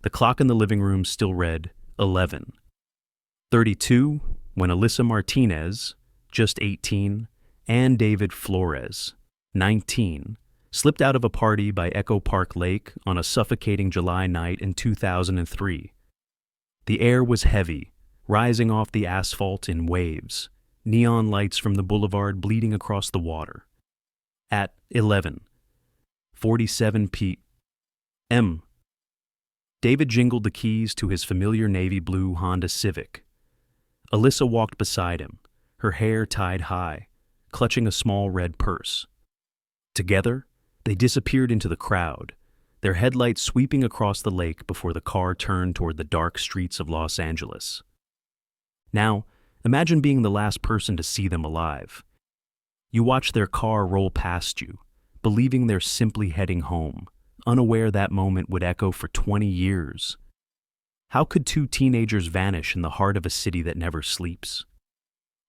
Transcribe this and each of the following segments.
The clock in the living room still read 11:32 when Alyssa Martinez, just 18, and David Flores, 19, slipped out of a party by Echo Park Lake on a suffocating July night in 2003. The air was heavy, rising off the asphalt in waves, neon lights from the boulevard bleeding across the water. At 11:47 p.m., David jingled the keys to his familiar navy blue Honda Civic. Alyssa walked beside him, her hair tied high, clutching a small red purse. Together, they disappeared into the crowd, their headlights sweeping across the lake before the car turned toward the dark streets of Los Angeles. Now, imagine being the last person to see them alive. You watch their car roll past you, believing they're simply heading home, unaware that moment would echo for 20 years. How could two teenagers vanish in the heart of a city that never sleeps?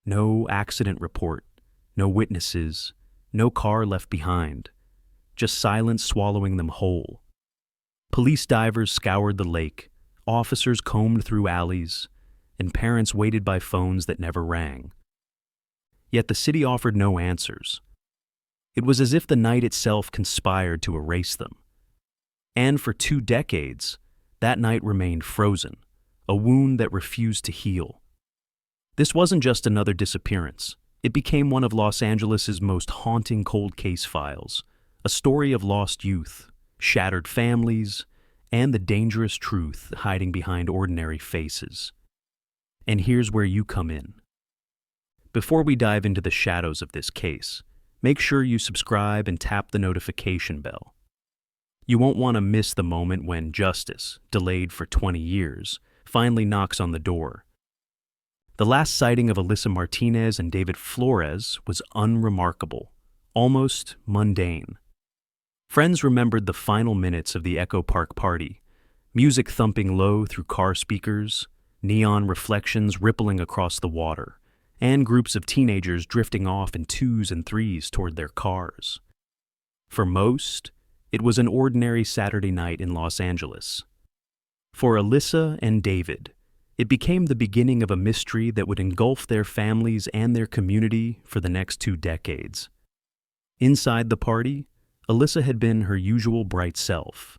No accident report, no witnesses, no car left behind, just silence swallowing them whole. Police divers scoured the lake, officers combed through alleys, and parents waited by phones that never rang. Yet the city offered no answers. It was as if the night itself conspired to erase them. And for 2 decades, that night remained frozen, a wound that refused to heal. This wasn't just another disappearance. It became one of Los Angeles' most haunting cold case files, a story of lost youth, shattered families, and the dangerous truth hiding behind ordinary faces. And here's where you come in. Before we dive into the shadows of this case, make sure you subscribe and tap the notification bell. You won't want to miss the moment when justice, delayed for 20 years, finally knocks on the door. The last sighting of Alyssa Martinez and David Flores was unremarkable, almost mundane. Friends remembered the final minutes of the Echo Park party, music thumping low through car speakers, neon reflections rippling across the water, and groups of teenagers drifting off in 2s and 3s toward their cars. For most, it was an ordinary Saturday night in Los Angeles. For Alyssa and David, it became the beginning of a mystery that would engulf their families and their community for the next 2 decades. Inside the party, Alyssa had been her usual bright self.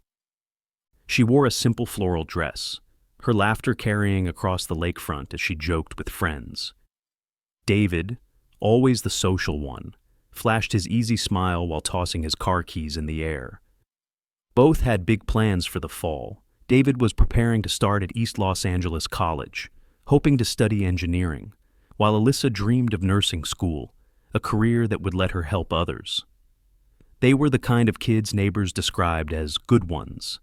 She wore a simple floral dress, her laughter carrying across the lakefront as she joked with friends. David, always the social one, flashed his easy smile while tossing his car keys in the air. Both had big plans for the fall. David was preparing to start at East Los Angeles College, hoping to study engineering, while Alyssa dreamed of nursing school, a career that would let her help others. They were the kind of kids neighbors described as good ones,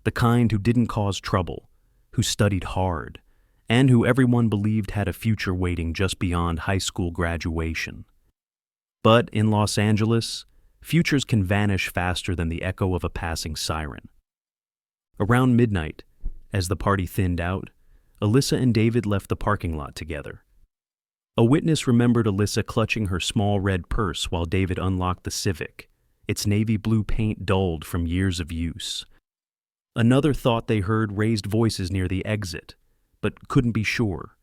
the kind who didn't cause trouble, who studied hard, and who everyone believed had a future waiting just beyond high school graduation. But in Los Angeles, futures can vanish faster than the echo of a passing siren. Around midnight, as the party thinned out, Alyssa and David left the parking lot together. A witness remembered Alyssa clutching her small red purse while David unlocked the Civic, its navy blue paint dulled from years of use. Another thought they heard raised voices near the exit, but couldn't be sure.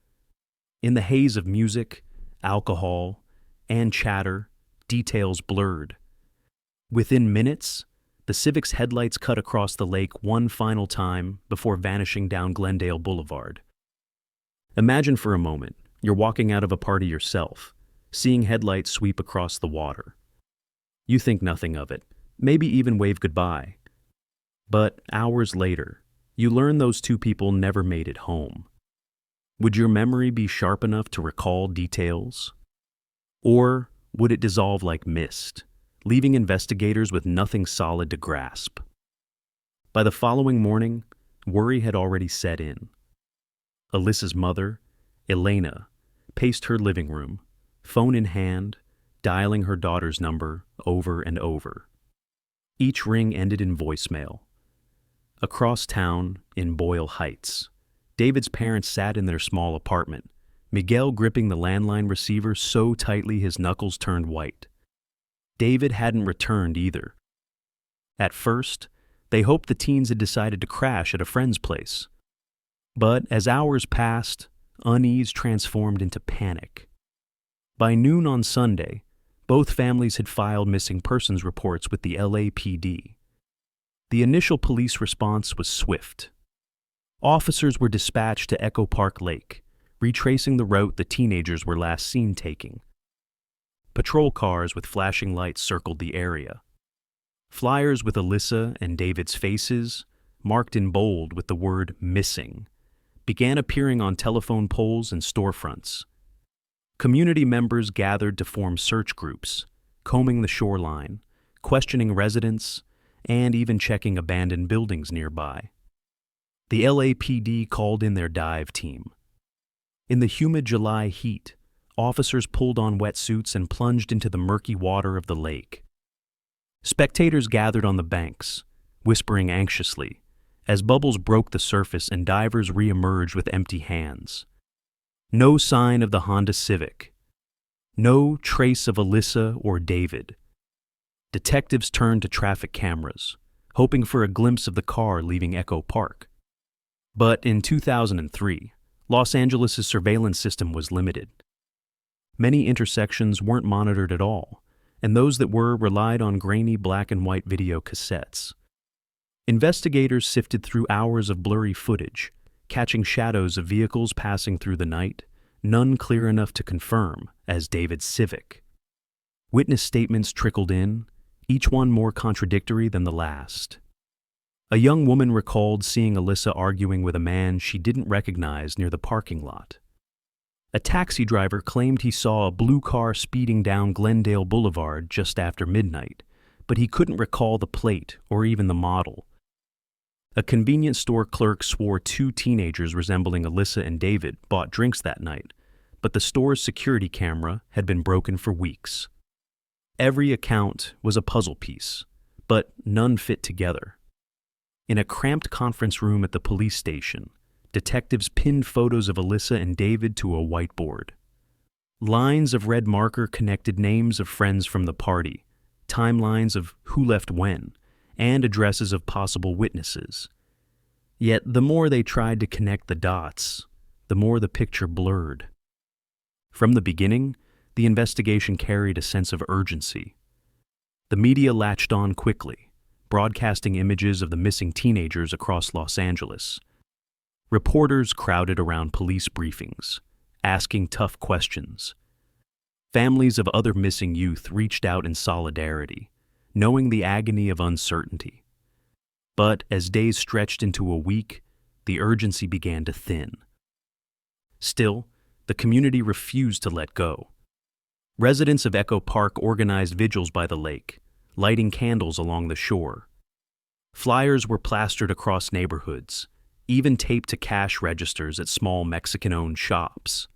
In the haze of music, alcohol, and chatter, details blurred. Within minutes, the Civic's headlights cut across the lake one final time before vanishing down Glendale Boulevard. Imagine for a moment you're walking out of a party yourself, seeing headlights sweep across the water. You think nothing of it, maybe even wave goodbye. But hours later, you learn those 2 people never made it home. Would your memory be sharp enough to recall details? Or would it dissolve like mist, leaving investigators with nothing solid to grasp? By the following morning, worry had already set in. Alyssa's mother, Elena, paced her living room, phone in hand, dialing her daughter's number over and over. Each ring ended in voicemail. Across town, in Boyle Heights, David's parents sat in their small apartment, Miguel gripping the landline receiver so tightly his knuckles turned white. David hadn't returned either. At first, They hoped the teens had decided to crash at a friend's place. But as hours passed, unease transformed into panic. By noon on Sunday, both families had filed missing persons reports with the LAPD. The initial police response was swift. Officers were dispatched to Echo Park Lake, retracing the route the teenagers were last seen taking. Patrol cars with flashing lights circled the area. Flyers with Alyssa and David's faces, marked in bold with the word "missing," began appearing on telephone poles and storefronts. Community members gathered to form search groups, combing the shoreline, questioning residents, and even checking abandoned buildings nearby. The LAPD called in their dive team. In the humid July heat, officers pulled on wetsuits and plunged into the murky water of the lake. Spectators gathered on the banks, whispering anxiously, as bubbles broke the surface and divers re-emerged with empty hands. No sign of the Honda Civic. No trace of Alyssa or David. Detectives turned to traffic cameras, hoping for a glimpse of the car leaving Echo Park. But in 2003, Los Angeles' surveillance system was limited. Many intersections weren't monitored at all, and those that were relied on grainy black and white video cassettes. Investigators sifted through hours of blurry footage, catching shadows of vehicles passing through the night, none clear enough to confirm as David's Civic. Witness statements trickled in, each one more contradictory than the last. A young woman recalled seeing Alyssa arguing with a man she didn't recognize near the parking lot. A taxi driver claimed he saw a blue car speeding down Glendale Boulevard just after midnight, but he couldn't recall the plate or even the model. A convenience store clerk swore two teenagers resembling Alyssa and David bought drinks that night, but the store's security camera had been broken for weeks. Every account was a puzzle piece, but none fit together. In a cramped conference room at the police station, detectives pinned photos of Alyssa and David to a whiteboard. Lines of red marker connected names of friends from the party, timelines of who left when, and addresses of possible witnesses. Yet the more they tried to connect the dots, the more the picture blurred. From the beginning, the investigation carried a sense of urgency. The media latched on quickly, broadcasting images of the missing teenagers across Los Angeles. Reporters crowded around police briefings, asking tough questions. Families of other missing youth reached out in solidarity, knowing the agony of uncertainty. But as days stretched into a week, the urgency began to thin. Still, the community refused to let go. Residents of Echo Park organized vigils by the lake, lighting candles along the shore. Flyers were plastered across neighborhoods, even taped to cash registers at small Mexican-owned shops.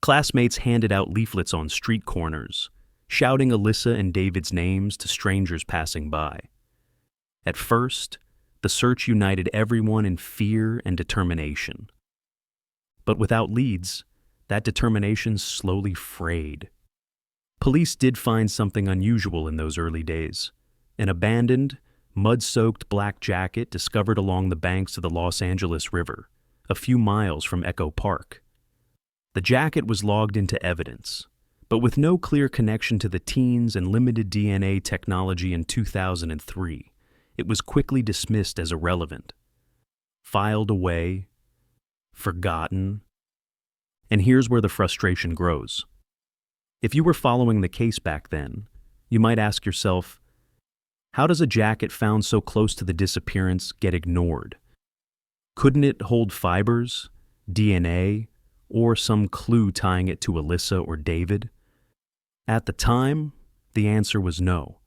Classmates handed out leaflets on street corners, shouting Alyssa and David's names to strangers passing by. At first, the search united everyone in fear and determination. But without leads, that determination slowly frayed. Police did find something unusual in those early days: an abandoned, mud-soaked black jacket discovered along the banks of the Los Angeles River, a few miles from Echo Park. The jacket was logged into evidence, but with no clear connection to the teens and limited DNA technology in 2003, it was quickly dismissed as irrelevant. Filed away, forgotten. And here's where the frustration grows. If you were following the case back then, you might ask yourself, how does a jacket found so close to the disappearance get ignored? Couldn't it hold fibers, DNA, or some clue tying it to Alyssa or David? At the time, the answer was no.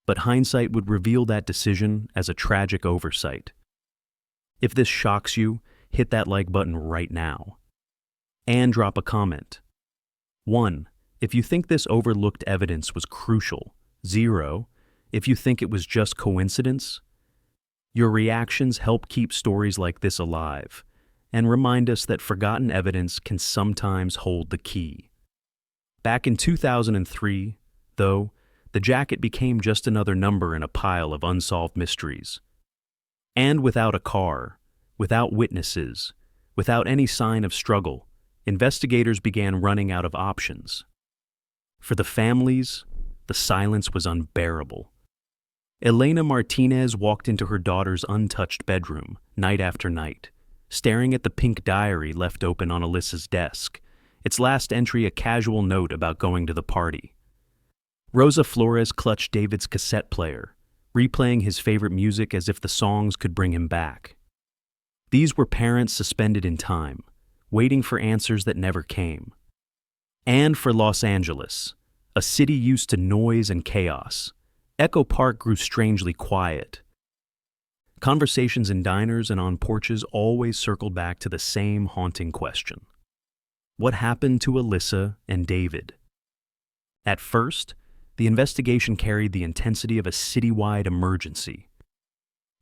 But hindsight would reveal that decision as a tragic oversight. If this shocks you, hit that like button right now. And drop a comment. 1. If you think this overlooked evidence was crucial. 0. If you think it was just coincidence. Your reactions help keep stories like this alive and remind us that forgotten evidence can sometimes hold the key. Back in 2003, though, the jacket became just another number in a pile of unsolved mysteries. And without a car, without witnesses, without any sign of struggle, investigators began running out of options. For the families, the silence was unbearable. Elena Martinez walked into her daughter's untouched bedroom, night after night, staring at the pink diary left open on Alyssa's desk, its last entry a casual note about going to the party. Rosa Flores clutched David's cassette player, replaying his favorite music as if the songs could bring him back. These were parents suspended in time, waiting for answers that never came. And for Los Angeles, a city used to noise and chaos, Echo Park grew strangely quiet. Conversations in diners and on porches always circled back to the same haunting question. What happened to Alyssa and David? At first, the investigation carried the intensity of a citywide emergency.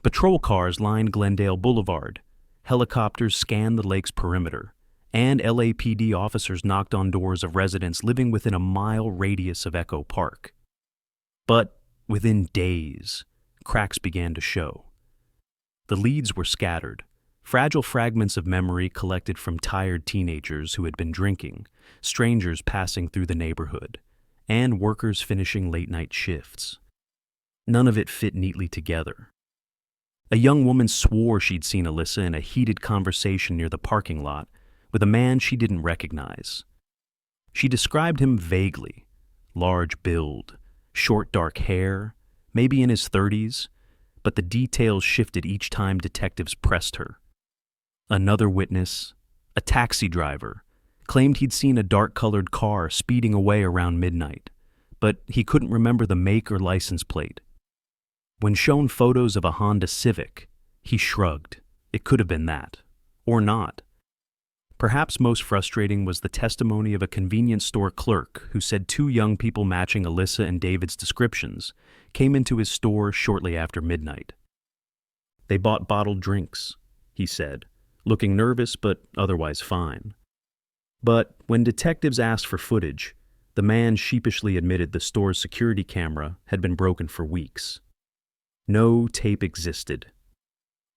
Patrol cars lined Glendale Boulevard, helicopters scanned the lake's perimeter, and LAPD officers knocked on doors of residents living within a mile radius of Echo Park. But within days, cracks began to show. The leads were scattered, fragile fragments of memory collected from tired teenagers who had been drinking, strangers passing through the neighborhood, and workers finishing late-night shifts. None of it fit neatly together. A young woman swore she'd seen Alyssa in a heated conversation near the parking lot with a man she didn't recognize. She described him vaguely: large build, short dark hair, maybe in his 30s, but the details shifted each time detectives pressed her. Another witness, a taxi driver, claimed he'd seen a dark-colored car speeding away around midnight, but he couldn't remember the make or license plate. When shown photos of a Honda Civic, he shrugged. It could have been that, or not. Perhaps most frustrating was the testimony of a convenience store clerk who said two young people matching Alyssa and David's descriptions came into his store shortly after midnight. They bought bottled drinks, he said, looking nervous but otherwise fine. But when detectives asked for footage, the man sheepishly admitted the store's security camera had been broken for weeks. No tape existed.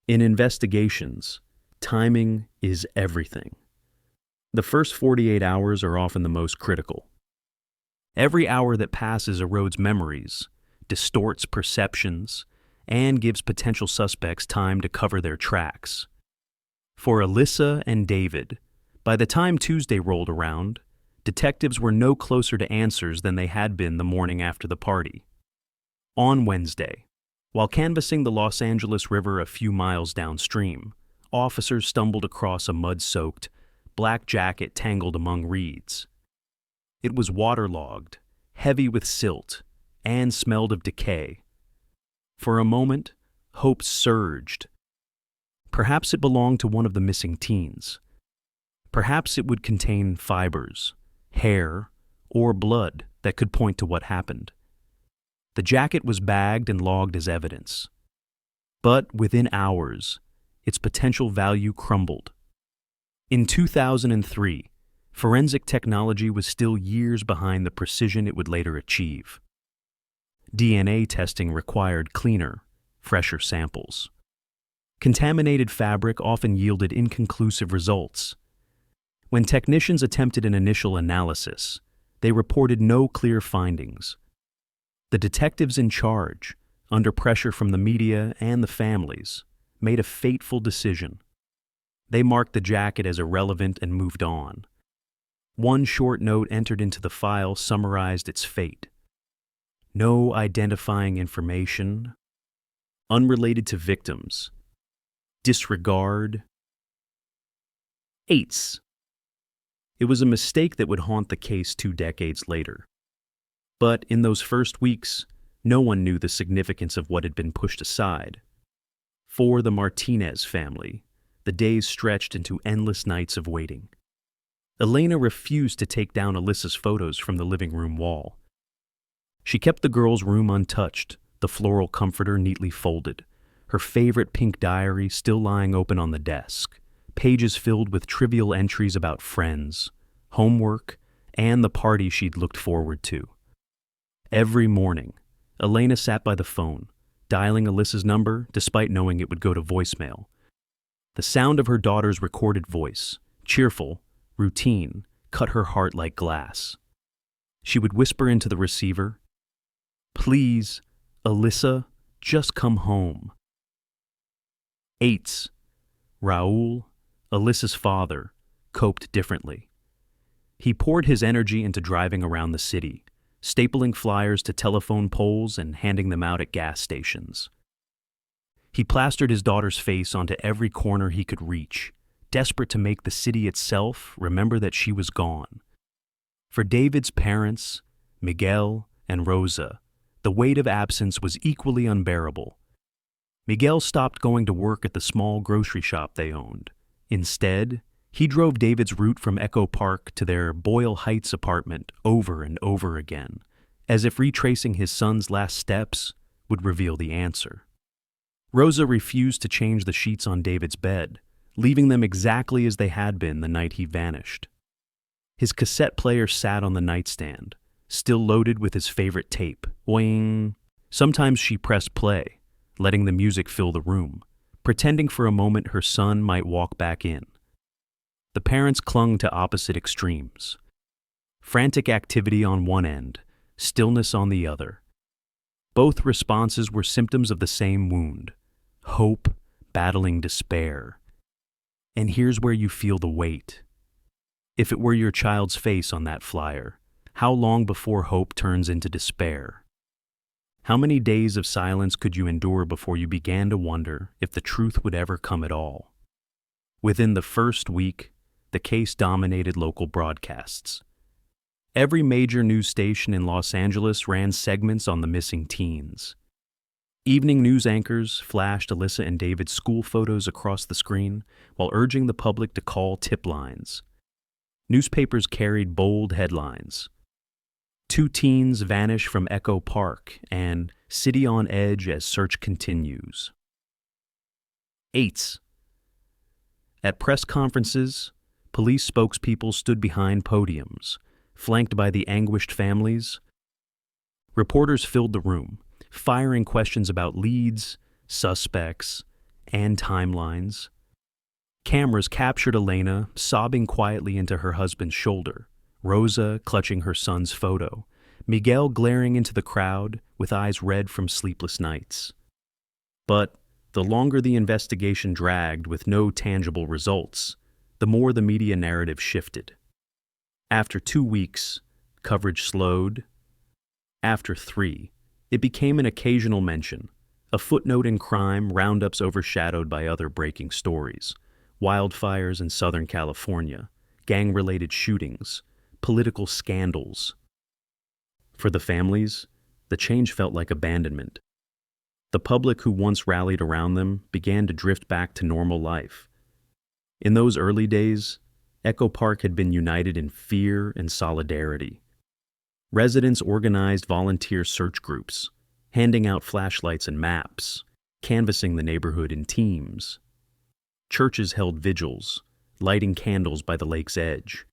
In investigations, timing is everything. The first 48 hours are often the most critical. Every hour that passes erodes memories, distorts perceptions, and gives potential suspects time to cover their tracks. For Alyssa and David, by the time Tuesday rolled around, detectives were no closer to answers than they had been the morning after the party. On Wednesday, while canvassing the Los Angeles River a few miles downstream, officers stumbled across a mud-soaked, black jacket tangled among reeds. It was waterlogged, heavy with silt, and smelled of decay. For a moment, hope surged. Perhaps it belonged to one of the missing teens. Perhaps it would contain fibers, hair, or blood that could point to what happened. The jacket was bagged and logged as evidence. But within hours, its potential value crumbled. In 2003, forensic technology was still years behind the precision it would later achieve. DNA testing required cleaner, fresher samples. Contaminated fabric often yielded inconclusive results. When technicians attempted an initial analysis, they reported no clear findings. The detectives in charge, under pressure from the media and the families, made a fateful decision. They marked the jacket as irrelevant and moved on. One short note entered into the file summarized its fate. No identifying information, unrelated to victims, disregard. Eights. It was a mistake that would haunt the case 2 decades later. But in those first weeks, no one knew the significance of what had been pushed aside. For the Martinez family, the days stretched into endless nights of waiting. Elena refused to take down Alyssa's photos from the living room wall. She kept the girl's room untouched, the floral comforter neatly folded, her favorite pink diary still lying open on the desk, pages filled with trivial entries about friends, homework, and the party she'd looked forward to. Every morning, Elena sat by the phone, dialing Alyssa's number despite knowing it would go to voicemail. The sound of her daughter's recorded voice, cheerful, routine, cut her heart like glass. She would whisper into the receiver, "Please, Alyssa, just come home." Eights. Raoul, Alyssa's father, coped differently. He poured his energy into driving around the city, stapling flyers to telephone poles and handing them out at gas stations. He plastered his daughter's face onto every corner he could reach, desperate to make the city itself remember that she was gone. For David's parents, Miguel and Rosa, the weight of absence was equally unbearable. Miguel stopped going to work at the small grocery shop they owned. Instead, he drove David's route from Echo Park to their Boyle Heights apartment over and over again, as if retracing his son's last steps would reveal the answer. Rosa refused to change the sheets on David's bed, leaving them exactly as they had been the night he vanished. His cassette player sat on the nightstand, still loaded with his favorite tape. Boing. Sometimes she pressed play, letting the music fill the room, pretending for a moment her son might walk back in. The parents clung to opposite extremes. Frantic activity on one end, stillness on the other. Both responses were symptoms of the same wound, hope battling despair. And here's where you feel the weight. If it were your child's face on that flyer, how long before hope turns into despair? How many days of silence could you endure before you began to wonder if the truth would ever come at all? Within the first week, the case dominated local broadcasts. Every major news station in Los Angeles ran segments on the missing teens. Evening news anchors flashed Alyssa and David's school photos across the screen while urging the public to call tip lines. Newspapers carried bold headlines. 2 teens vanish from Echo Park and City on Edge as search continues. Eights. At press conferences, police spokespeople stood behind podiums, flanked by the anguished families. Reporters filled the room, firing questions about leads, suspects, and timelines. Cameras captured Elena sobbing quietly into her husband's shoulder, Rosa clutching her son's photo, Miguel glaring into the crowd with eyes red from sleepless nights. But the longer the investigation dragged with no tangible results, the more the media narrative shifted. After 2 weeks, coverage slowed. After 3, it became an occasional mention, a footnote in crime, roundups overshadowed by other breaking stories, wildfires in Southern California, gang-related shootings, political scandals. For the families, the change felt like abandonment. The public who once rallied around them began to drift back to normal life. In those early days, Echo Park had been united in fear and solidarity. Residents organized volunteer search groups, handing out flashlights and maps, canvassing the neighborhood in teams. Churches held vigils, lighting candles by the lake's edge.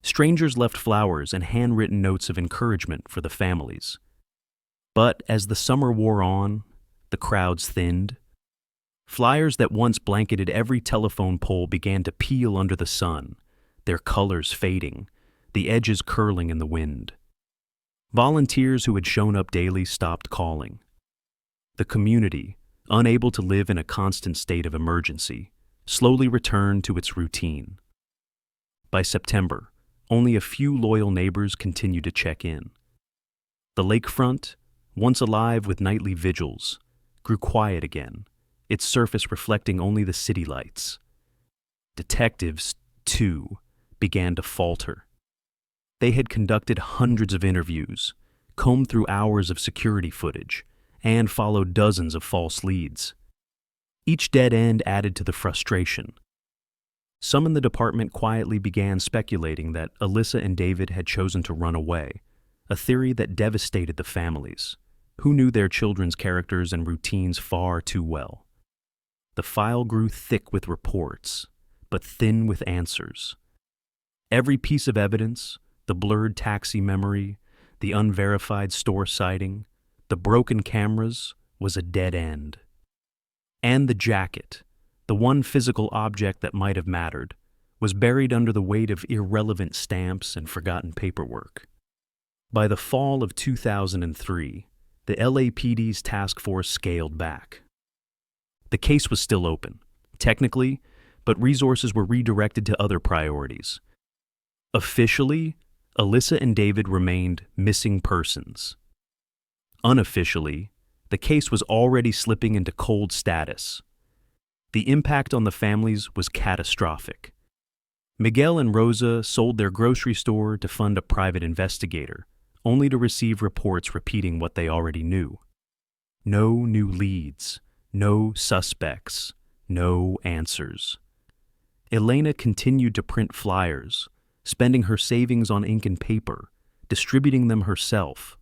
Strangers left flowers and handwritten notes of encouragement for the families. But as the summer wore on, the crowds thinned. Flyers that once blanketed every telephone pole began to peel under the sun, their colors fading, the edges curling in the wind. Volunteers who had shown up daily stopped calling. The community, unable to live in a constant state of emergency, slowly returned to its routine. By September, only a few loyal neighbors continued to check in. The lakefront, once alive with nightly vigils, grew quiet again, its surface reflecting only the city lights. Detectives, too, began to falter. They had conducted hundreds of interviews, combed through hours of security footage, and followed dozens of false leads. Each dead end added to the frustration. Some in the department quietly began speculating that Alyssa and David had chosen to run away, a theory that devastated the families, who knew their children's characters and routines far too well. The file grew thick with reports, but thin with answers. Every piece of evidence, the blurred taxi memory, the unverified store sighting, the broken cameras, was a dead end. And the jacket, the one physical object that might have mattered, was buried under the weight of irrelevant stamps and forgotten paperwork. By the fall of 2003, the LAPD's task force scaled back. The case was still open, technically, but resources were redirected to other priorities. Officially, Alyssa and David remained missing persons. Unofficially, the case was already slipping into cold status. The impact on the families was catastrophic. Miguel and Rosa sold their grocery store to fund a private investigator, only to receive reports repeating what they already knew. No new leads, no suspects, no answers. Elena continued to print flyers, spending her savings on ink and paper, distributing them herself.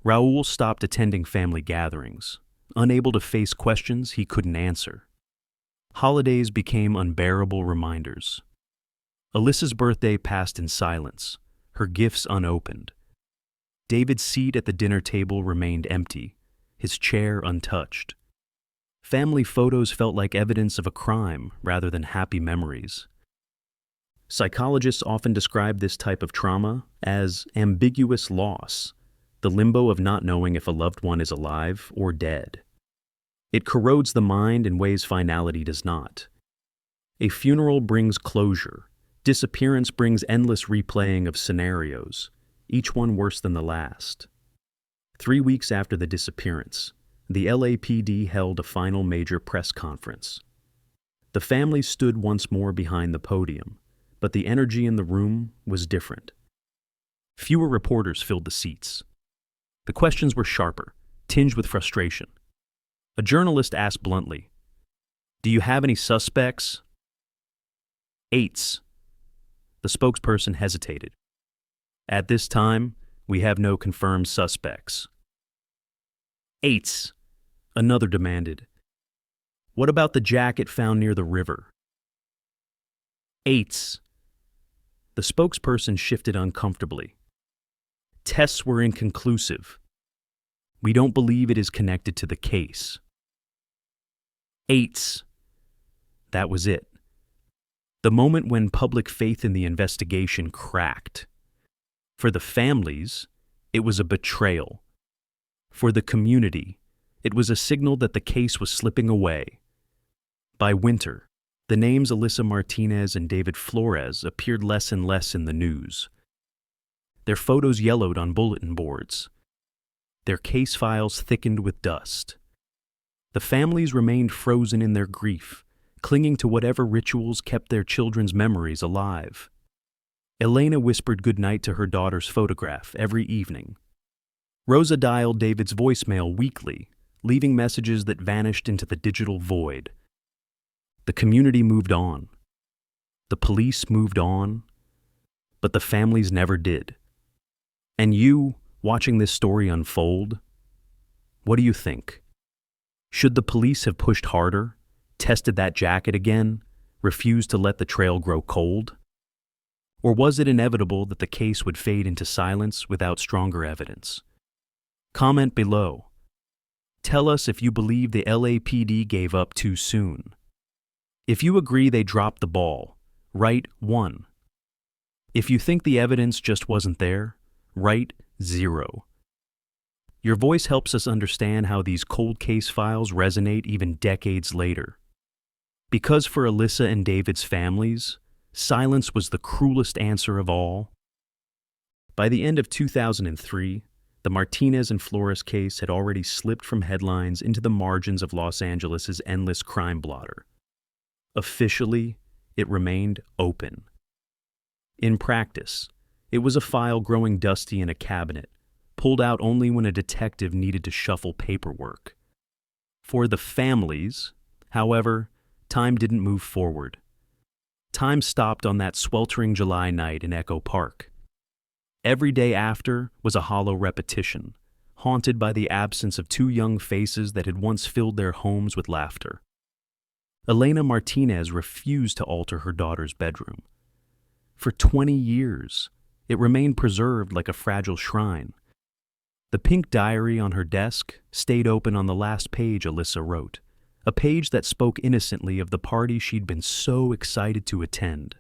Raul stopped attending family gatherings, unable to face questions he couldn't answer. Holidays became unbearable reminders. Alyssa's birthday passed in silence, her gifts unopened. David's seat at the dinner table remained empty, his chair untouched. Family photos felt like evidence of a crime rather than happy memories. Psychologists often describe this type of trauma as ambiguous loss, the limbo of not knowing if a loved one is alive or dead. It corrodes the mind in ways finality does not. A funeral brings closure. Disappearance brings endless replaying of scenarios, each one worse than the last. 3 weeks after the disappearance, the LAPD held a final major press conference. The family stood once more behind the podium, but the energy in the room was different. Fewer reporters filled the seats. The questions were sharper, tinged with frustration. A journalist asked bluntly, "Do you have any suspects?" "Eights." The spokesperson hesitated. "At this time, we have no confirmed suspects." "Eights," another demanded. "What about the jacket found near the river?" "Eights." The spokesperson shifted uncomfortably. "Tests were inconclusive. We don't believe it is connected to the case." Eights. That was it. The moment when public faith in the investigation cracked. For the families, it was a betrayal. For the community, it was a signal that the case was slipping away. By winter, the names Alyssa Martinez and David Flores appeared less and less in the news. Their photos yellowed on bulletin boards. Their case files thickened with dust. The families remained frozen in their grief, clinging to whatever rituals kept their children's memories alive. Elena whispered goodnight to her daughter's photograph every evening. Rosa dialed David's voicemail weekly, leaving messages that vanished into the digital void. The community moved on. The police moved on. But the families never did. And you, watching this story unfold, what do you think? Should the police have pushed harder, tested that jacket again, refused to let the trail grow cold? Or was it inevitable that the case would fade into silence without stronger evidence? Comment below. Tell us if you believe the LAPD gave up too soon. If you agree they dropped the ball, write 1. If you think the evidence just wasn't there, write 0. Your voice helps us understand how these cold case files resonate even decades later. Because for Alyssa and David's families, silence was the cruelest answer of all. By the end of 2003, the Martinez and Flores case had already slipped from headlines into the margins of Los Angeles' endless crime blotter. Officially, it remained open. In practice, it was a file growing dusty in a cabinet, pulled out only when a detective needed to shuffle paperwork. For the families, however, time didn't move forward. Time stopped on that sweltering July night in Echo Park. Every day after was a hollow repetition, haunted by the absence of 2 young faces that had once filled their homes with laughter. Elena Martinez refused to alter her daughter's bedroom. For 20 years, It remained preserved like a fragile shrine. The pink diary on her desk stayed open on the last page Alyssa wrote, a page that spoke innocently of the party she'd been so excited to attend.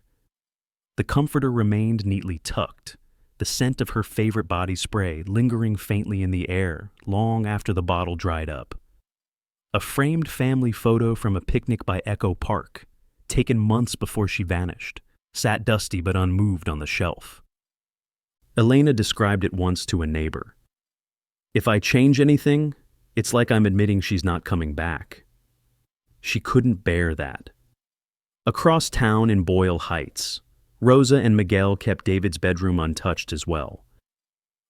The comforter remained neatly tucked, the scent of her favorite body spray lingering faintly in the air long after the bottle dried up. A framed family photo from a picnic by Echo Park, taken months before she vanished, sat dusty but unmoved on the shelf. Elena described it once to a neighbor. "If I change anything, it's like I'm admitting she's not coming back." She couldn't bear that. Across town in Boyle Heights, Rosa and Miguel kept David's bedroom untouched as well.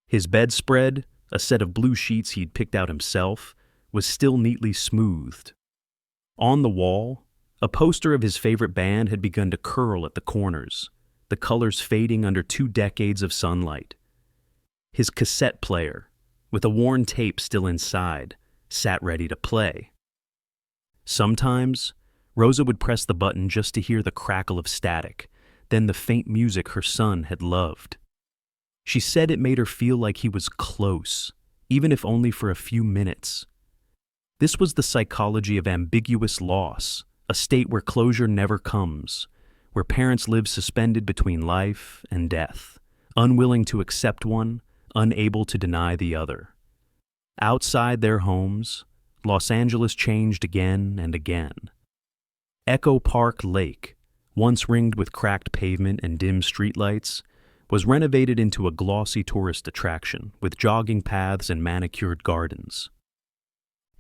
His bedspread, a set of blue sheets he'd picked out himself, was still neatly smoothed. On the wall, a poster of his favorite band had begun to curl at the corners, the colors fading under 2 decades of sunlight. His cassette player, with a worn tape still inside, sat ready to play. Sometimes, Rosa would press the button just to hear the crackle of static, then the faint music her son had loved. She said it made her feel like he was close, even if only for a few minutes. This was the psychology of ambiguous loss, a state where closure never comes, where parents live suspended between life and death, unwilling to accept one, unable to deny the other. Outside their homes, Los Angeles changed again and again. Echo Park Lake, once ringed with cracked pavement and dim streetlights, was renovated into a glossy tourist attraction with jogging paths and manicured gardens.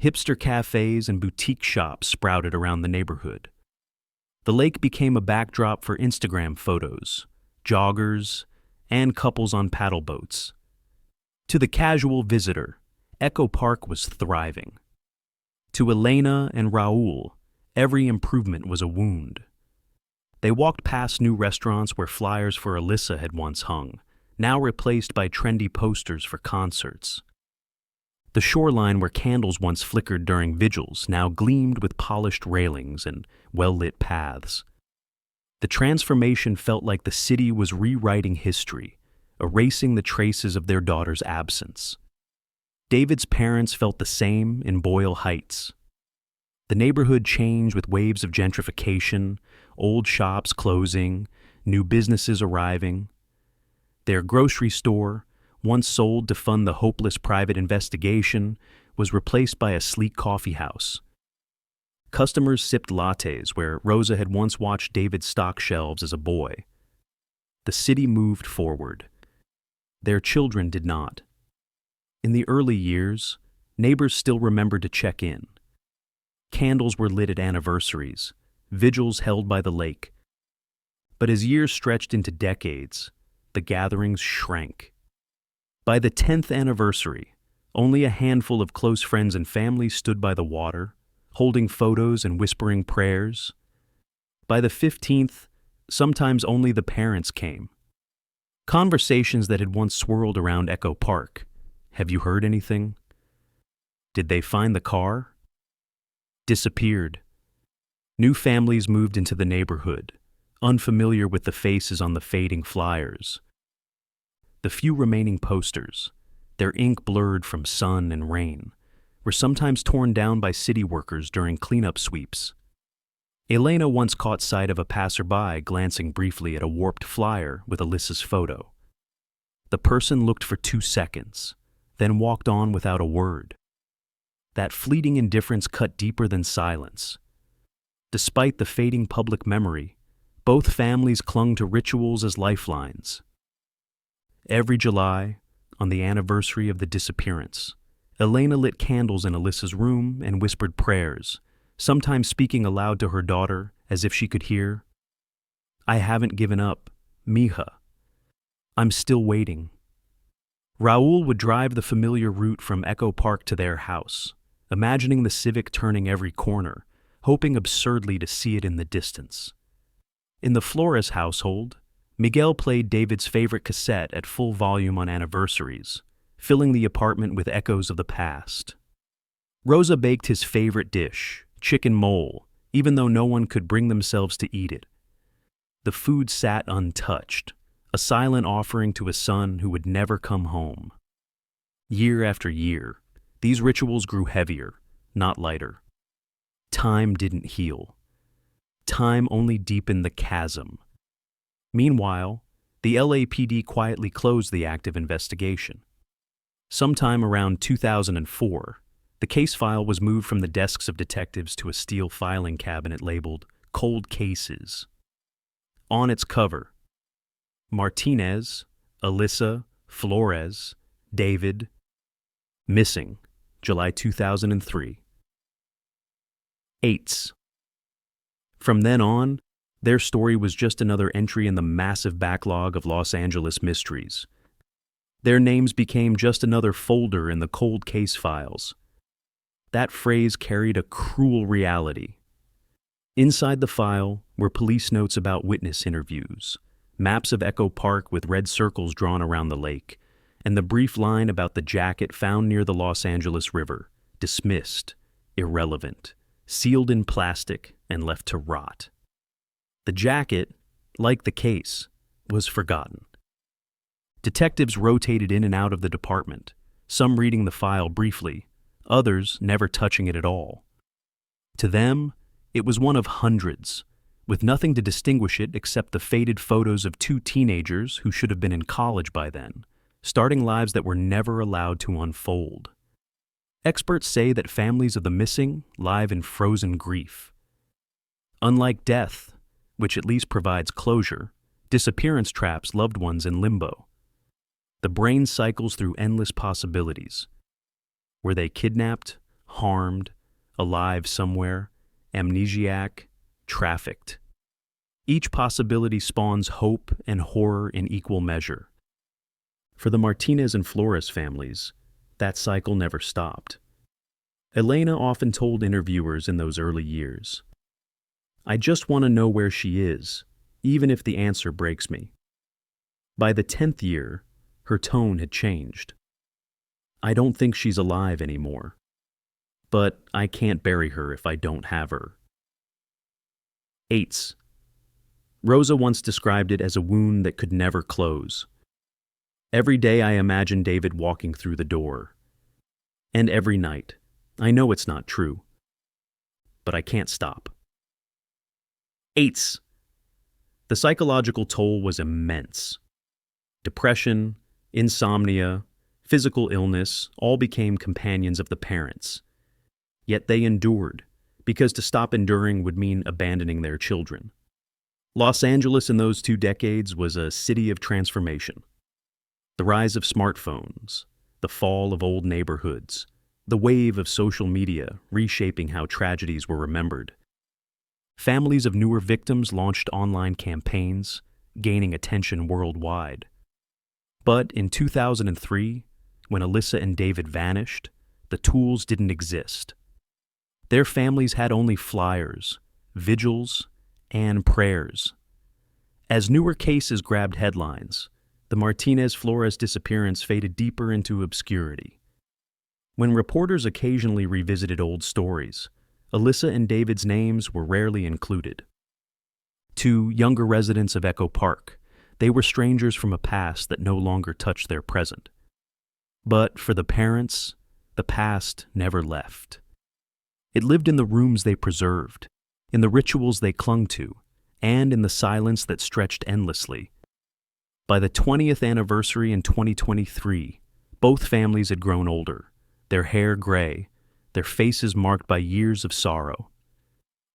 Hipster cafes and boutique shops sprouted around the neighborhood. The lake became a backdrop for Instagram photos, joggers, and couples on paddle boats. To the casual visitor, Echo Park was thriving. To Elena and Raul, every improvement was a wound. They walked past new restaurants where flyers for Alyssa had once hung, now replaced by trendy posters for concerts. The shoreline where candles once flickered during vigils now gleamed with polished railings and well-lit paths. The transformation felt like the city was rewriting history, erasing the traces of their daughter's absence. David's parents felt the same in Boyle Heights. The neighborhood changed with waves of gentrification, old shops closing, new businesses arriving. Their grocery store, once sold to fund the hopeless private investigation, was replaced by a sleek coffee house. Customers sipped lattes where Rosa had once watched David's stock shelves as a boy. The city moved forward. Their children did not. In the early years, neighbors still remembered to check in. Candles were lit at anniversaries, vigils held by the lake. But as years stretched into decades, the gatherings shrank. By the 10th anniversary, only a handful of close friends and family stood by the water, holding photos and whispering prayers. By the 15th, sometimes only the parents came. Conversations that had once swirled around Echo Park. Have you heard anything? Did they find the car? Disappeared. New families moved into the neighborhood, unfamiliar with the faces on the fading flyers. The few remaining posters, their ink blurred from sun and rain, were sometimes torn down by city workers during cleanup sweeps. Elena once caught sight of a passerby glancing briefly at a warped flyer with Alyssa's photo. The person looked for 2 seconds, then walked on without a word. That fleeting indifference cut deeper than silence. Despite the fading public memory, both families clung to rituals as lifelines. Every July, on the anniversary of the disappearance, Elena lit candles in Alyssa's room and whispered prayers, sometimes speaking aloud to her daughter as if she could hear, "I haven't given up, mija. I'm still waiting." Raul would drive the familiar route from Echo Park to their house, imagining the Civic turning every corner, hoping absurdly to see it in the distance. In the Flores household, Miguel played David's favorite cassette at full volume on anniversaries, filling the apartment with echoes of the past. Rosa baked his favorite dish, chicken mole, even though no one could bring themselves to eat it. The food sat untouched, a silent offering to a son who would never come home. Year after year, these rituals grew heavier, not lighter. Time didn't heal. Time only deepened the chasm. Meanwhile, the LAPD quietly closed the active investigation. Sometime around 2004, the case file was moved from the desks of detectives to a steel filing cabinet labeled Cold Cases. On its cover, Martinez, Alyssa, Flores, David, missing, July 2003. Eights. From then on, their story was just another entry in the massive backlog of Los Angeles mysteries. Their names became just another folder in the cold case files. That phrase carried a cruel reality. Inside the file were police notes about witness interviews, maps of Echo Park with red circles drawn around the lake, and the brief line about the jacket found near the Los Angeles River, dismissed, irrelevant, sealed in plastic, and left to rot. The jacket, like the case, was forgotten. Detectives rotated in and out of the department, some reading the file briefly, others never touching it at all. To them, it was one of hundreds, with nothing to distinguish it except the faded photos of two teenagers who should have been in college by then, starting lives that were never allowed to unfold. Experts say that families of the missing live in frozen grief. Unlike death, which at least provides closure, disappearance traps loved ones in limbo. The brain cycles through endless possibilities. Were they kidnapped, harmed, alive somewhere, amnesiac, trafficked? Each possibility spawns hope and horror in equal measure. For the Martinez and Flores families, that cycle never stopped. Elena often told interviewers in those early years, "I just want to know where she is, even if the answer breaks me." By the 10th year, her tone had changed. "I don't think she's alive anymore, but I can't bury her if I don't have her." Eights. Rosa once described it as a wound that could never close. "Every day I imagine David walking through the door. And every night. I know it's not true, but I can't stop." Eights. The psychological toll was immense. Depression, insomnia, physical illness all became companions of the parents. Yet they endured, because to stop enduring would mean abandoning their children. Los Angeles in those 2 decades was a city of transformation. The rise of smartphones, the fall of old neighborhoods, the wave of social media reshaping how tragedies were remembered. Families of newer victims launched online campaigns, gaining attention worldwide. But in 2003, when Alyssa and David vanished, the tools didn't exist. Their families had only flyers, vigils, and prayers. As newer cases grabbed headlines, the Martinez-Flores disappearance faded deeper into obscurity. When reporters occasionally revisited old stories, Alyssa and David's names were rarely included. To younger residents of Echo Park, they were strangers from a past that no longer touched their present. But for the parents, the past never left. It lived in the rooms they preserved, in the rituals they clung to, and in the silence that stretched endlessly. By the 20th anniversary in 2023, both families had grown older, their hair gray, their faces marked by years of sorrow.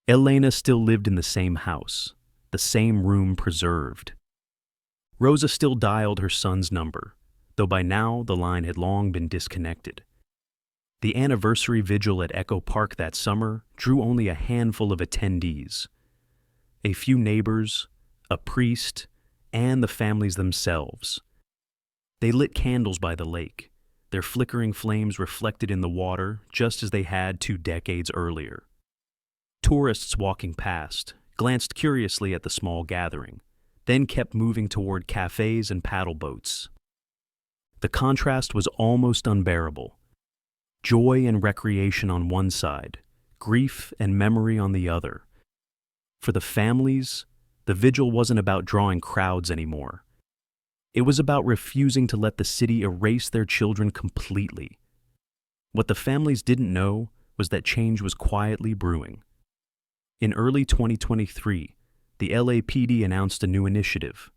Elena still lived in the same house, the same room preserved. Rosa still dialed her son's number, though by now the line had long been disconnected. The anniversary vigil at Echo Park that summer drew only a handful of attendees. A few neighbors, a priest, and the families themselves. They lit candles by the lake, their flickering flames reflected in the water just as they had 2 decades earlier. Tourists walking past glanced curiously at the small gathering, then kept moving toward cafes and paddle boats. The contrast was almost unbearable. Joy and recreation on one side, grief and memory on the other. For the families, the vigil wasn't about drawing crowds anymore. It was about refusing to let the city erase their children completely. What the families didn't know was that change was quietly brewing. In early 2023, the LAPD announced a new initiative,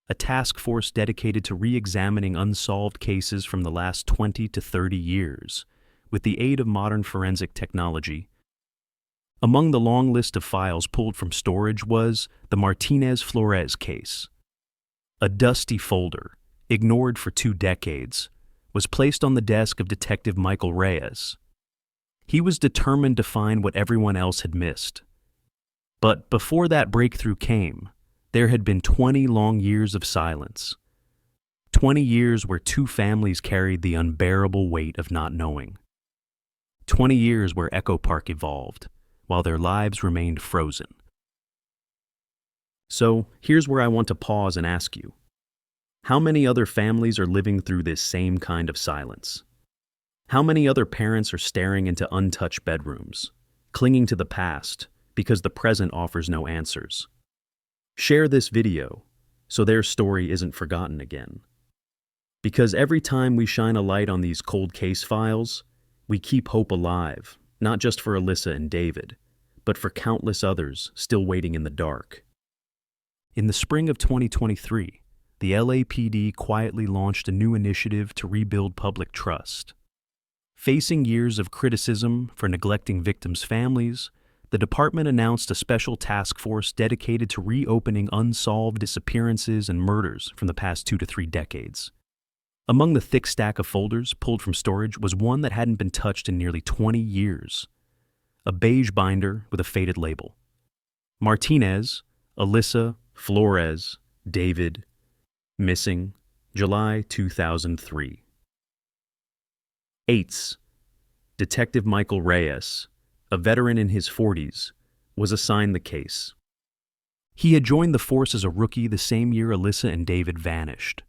a task force dedicated to re-examining unsolved cases from the last 20 to 30 years, with the aid of modern forensic technology. Among the long list of files pulled from storage was the Martinez-Flores case. A dusty folder, ignored for 2 decades, was placed on the desk of Detective Michael Reyes. He was determined to find what everyone else had missed. But before that breakthrough came, there had been 20 long years of silence. 20 years where 2 families carried the unbearable weight of not knowing. 20 years where Echo Park evolved, while their lives remained frozen. So, here's where I want to pause and ask you. How many other families are living through this same kind of silence? How many other parents are staring into untouched bedrooms, clinging to the past because the present offers no answers? Share this video so their story isn't forgotten again. Because every time we shine a light on these cold case files, we keep hope alive, not just for Alyssa and David, but for countless others still waiting in the dark. In the spring of 2023, the LAPD quietly launched a new initiative to rebuild public trust. Facing years of criticism for neglecting victims' families, the department announced a special task force dedicated to reopening unsolved disappearances and murders from the past 2 to 3 decades. Among the thick stack of folders pulled from storage was one that hadn't been touched in nearly 20 years. A beige binder with a faded label. Martinez, Alyssa, Flores, David, missing, July 2003. Eights, Detective Michael Reyes, a veteran in his 40s, was assigned the case. He had joined the force as a rookie the same year Alyssa and David vanished.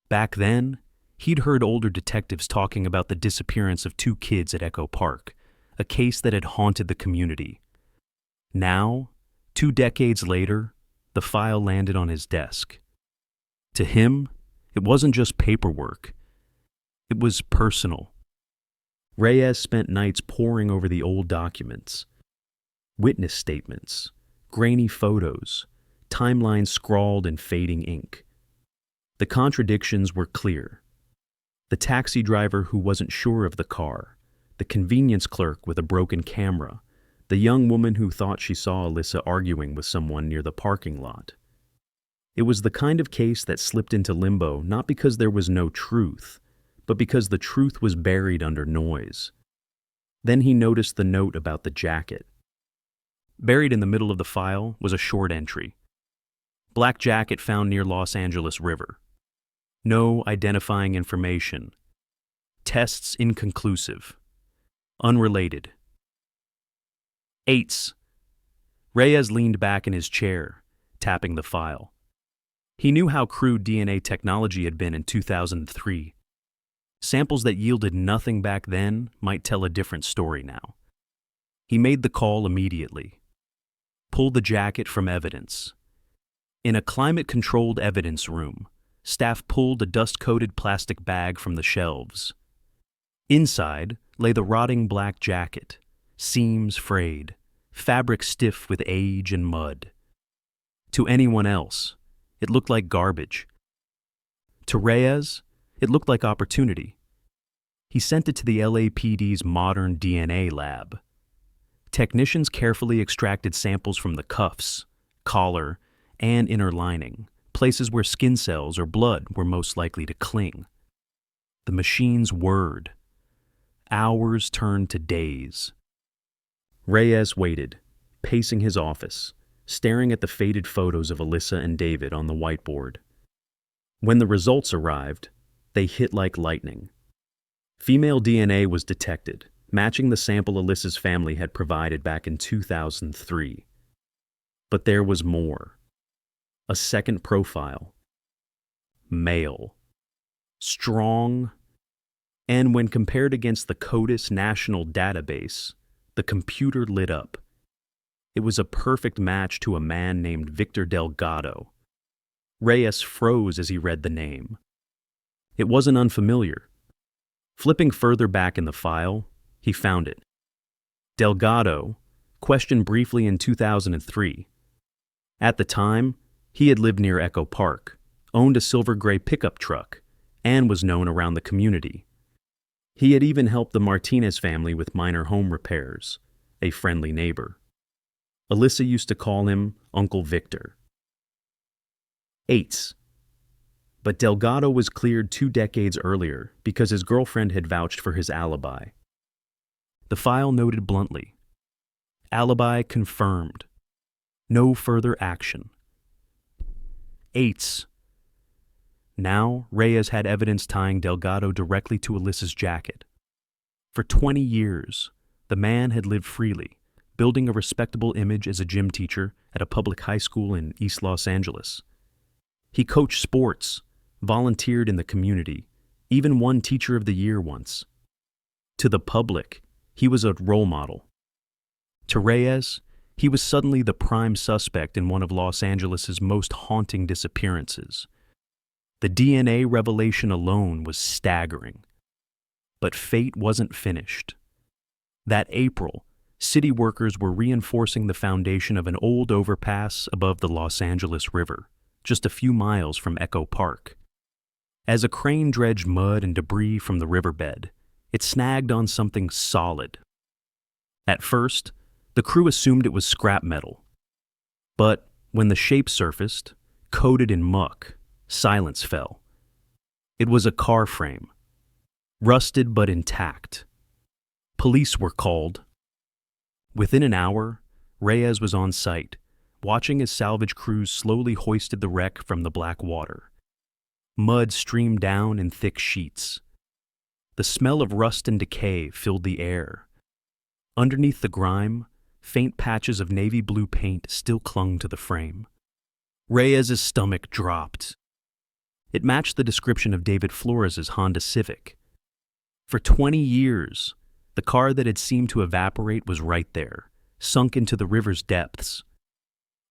Back then, he'd heard older detectives talking about the disappearance of 2 kids at Echo Park, a case that had haunted the community. Now, 2 decades later, the file landed on his desk. To him, it wasn't just paperwork. It was personal. Reyes spent nights poring over the old documents. Witness statements, grainy photos, timelines scrawled in fading ink. The contradictions were clear. The taxi driver who wasn't sure of the car, the convenience clerk with a broken camera, the young woman who thought she saw Alyssa arguing with someone near the parking lot. It was the kind of case that slipped into limbo not because there was no truth, but because the truth was buried under noise. Then he noticed the note about the jacket. Buried in the middle of the file was a short entry. Black jacket found near Los Angeles River. No identifying information. Tests inconclusive. Unrelated. Eights. Reyes leaned back in his chair, tapping the file. He knew how crude DNA technology had been in 2003. Samples that yielded nothing back then might tell a different story now. He made the call immediately. Pulled the jacket from evidence. In a climate-controlled evidence room, staff pulled a dust-coated plastic bag from the shelves. Inside lay the rotting black jacket, seams frayed, fabric stiff with age and mud. To anyone else, it looked like garbage. To Reyes, it looked like opportunity. He sent it to the LAPD's modern DNA lab. Technicians carefully extracted samples from the cuffs, collar, and inner lining, places where skin cells or blood were most likely to cling. The machines whirred. Hours turned to days. Reyes waited, pacing his office, staring at the faded photos of Alyssa and David on the whiteboard. When the results arrived, they hit like lightning. Female DNA was detected, matching the sample Alyssa's family had provided back in 2003. But there was more. A second profile. Male. Strong. And when compared against the CODIS national database, the computer lit up. It was a perfect match to a man named Victor Delgado. Reyes froze as he read the name. It wasn't unfamiliar. Flipping further back in the file, he found it. Delgado, questioned briefly in 2003. At the time, he had lived near Echo Park, owned a silver gray pickup truck, and was known around the community. He had even helped the Martinez family with minor home repairs, a friendly neighbor. Alyssa used to call him Uncle Victor. 8. But Delgado was cleared 2 decades earlier because his girlfriend had vouched for his alibi. The file noted bluntly, alibi confirmed. No further action. 8. Now, Reyes had evidence tying Delgado directly to Alyssa's jacket. For 20 years, the man had lived freely, building a respectable image as a gym teacher at a public high school in East Los Angeles. He coached sports, volunteered in the community, even won Teacher of the Year once. To the public, he was a role model. To Reyes, he was suddenly the prime suspect in one of Los Angeles's most haunting disappearances. The DNA revelation alone was staggering. But fate wasn't finished. That April, city workers were reinforcing the foundation of an old overpass above the Los Angeles River, just a few miles from Echo Park. As a crane dredged mud and debris from the riverbed, it snagged on something solid. At first, the crew assumed it was scrap metal. But when the shape surfaced, coated in muck, silence fell. It was a car frame, rusted but intact. Police were called. Within an hour, Reyes was on site, watching as salvage crews slowly hoisted the wreck from the black water. Mud streamed down in thick sheets. The smell of rust and decay filled the air. Underneath the grime, faint patches of navy blue paint still clung to the frame. Reyes's stomach dropped. It matched the description of David Flores's Honda Civic. For 20 years, the car that had seemed to evaporate was right there, sunk into the river's depths.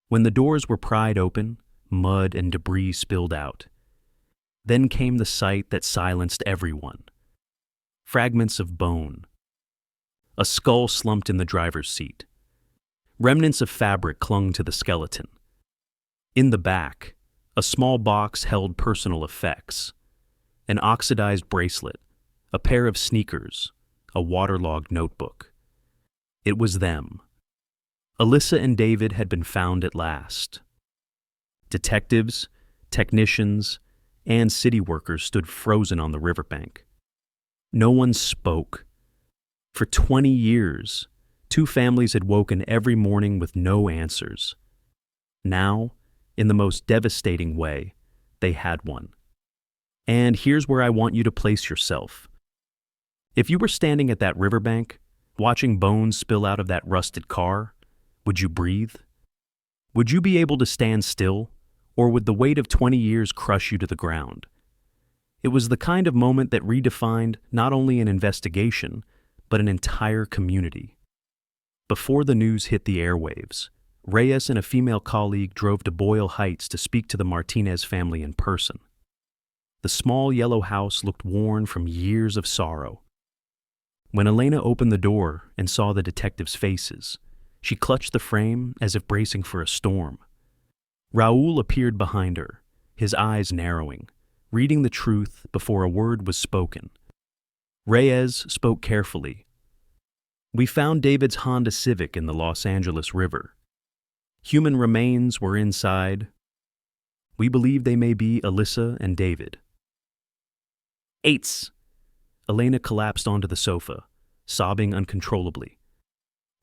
When the doors were pried open, mud and debris spilled out. Then came the sight that silenced everyone. Fragments of bone. A skull slumped in the driver's seat. Remnants of fabric clung to the skeleton. In the back, a small box held personal effects. An oxidized bracelet, a pair of sneakers, a waterlogged notebook. It was them. Alyssa and David had been found at last. Detectives, technicians, and city workers stood frozen on the riverbank. No one spoke. For 20 years, 2 families had woken every morning with no answers. Now, in the most devastating way, they had one. And here's where I want you to place yourself. If you were standing at that riverbank, watching bones spill out of that rusted car, would you breathe? Would you be able to stand still, or would the weight of 20 years crush you to the ground? It was the kind of moment that redefined not only an investigation, but an entire community. Before the news hit the airwaves, Reyes and a female colleague drove to Boyle Heights to speak to the Martinez family in person. The small yellow house looked worn from years of sorrow. When Elena opened the door and saw the detectives' faces, she clutched the frame as if bracing for a storm. Raul appeared behind her, his eyes narrowing, reading the truth before a word was spoken. Reyes spoke carefully. "We found David's Honda Civic in the Los Angeles River. Human remains were inside. We believe they may be Alyssa and David." 8. Elena collapsed onto the sofa, sobbing uncontrollably.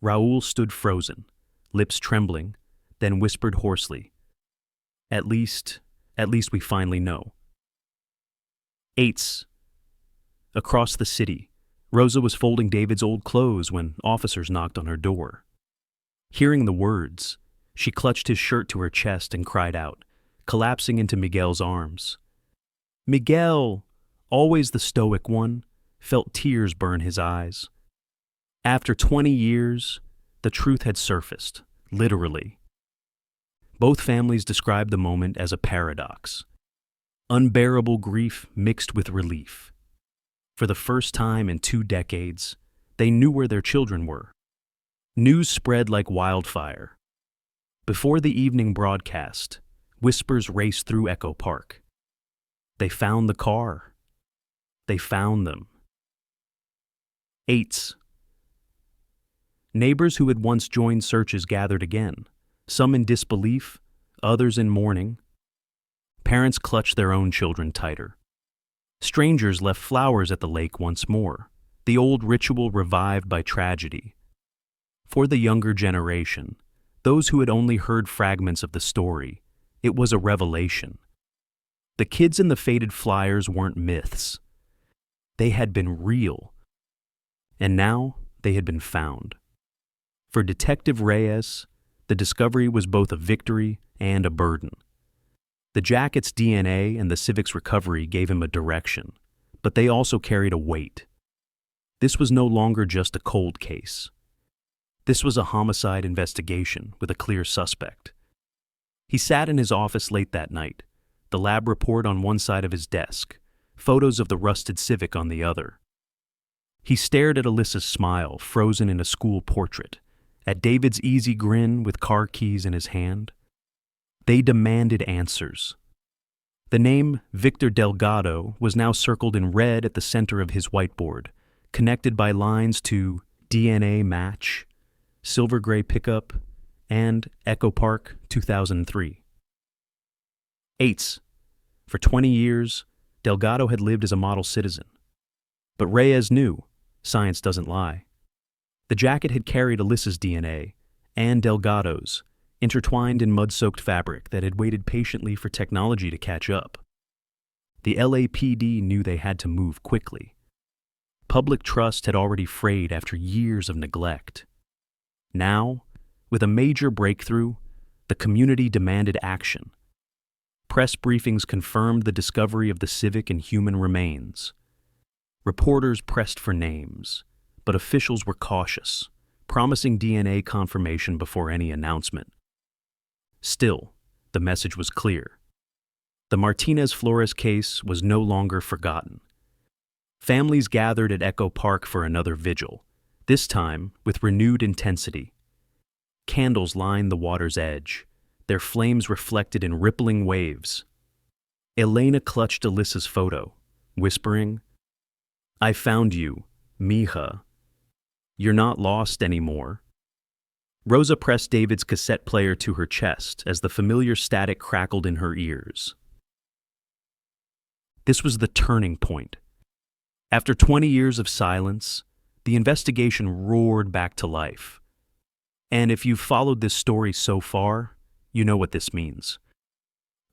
Raul stood frozen, lips trembling, then whispered hoarsely, At least we finally know." 8. Across the city, Rosa was folding David's old clothes when officers knocked on her door. Hearing the words, she clutched his shirt to her chest and cried out, collapsing into Miguel's arms. Miguel, always the stoic one, felt tears burn his eyes. After 20 years, the truth had surfaced, literally. Both families described the moment as a paradox. Unbearable grief mixed with relief. For the first time in 2 decades, they knew where their children were. News spread like wildfire. Before the evening broadcast, whispers raced through Echo Park. They found the car. They found them. 8s. Neighbors who had once joined searches gathered again, some in disbelief, others in mourning. Parents clutched their own children tighter. Strangers left flowers at the lake once more, the old ritual revived by tragedy. For the younger generation, those who had only heard fragments of the story, it was a revelation. The kids in the faded flyers weren't myths. They had been real. And now they had been found. For Detective Reyes, the discovery was both a victory and a burden. The jacket's DNA and the Civic's recovery gave him a direction, but they also carried a weight. This was no longer just a cold case. This was a homicide investigation with a clear suspect. He sat in his office late that night, the lab report on one side of his desk, photos of the rusted Civic on the other. He stared at Alyssa's smile, frozen in a school portrait, at David's easy grin with car keys in his hand. They demanded answers. The name Victor Delgado was now circled in red at the center of his whiteboard, connected by lines to DNA match, silver gray pickup, and Echo Park 2003. 8s. For 20 years, Delgado had lived as a model citizen. But Reyes knew, science doesn't lie. The jacket had carried Alyssa's DNA and Delgado's, intertwined in mud-soaked fabric that had waited patiently for technology to catch up. The LAPD knew they had to move quickly. Public trust had already frayed after years of neglect. Now, with a major breakthrough, the community demanded action. Press briefings confirmed the discovery of the Civic and human remains. Reporters pressed for names, but officials were cautious, promising DNA confirmation before any announcement. Still, the message was clear. The Martinez-Flores case was no longer forgotten. Families gathered at Echo Park for another vigil, this time with renewed intensity. Candles lined the water's edge, their flames reflected in rippling waves. Elena clutched Alyssa's photo, whispering, "I found you, mija. You're not lost anymore." Rosa pressed David's cassette player to her chest as the familiar static crackled in her ears. This was the turning point. After 20 years of silence, the investigation roared back to life. And if you've followed this story so far, you know what this means.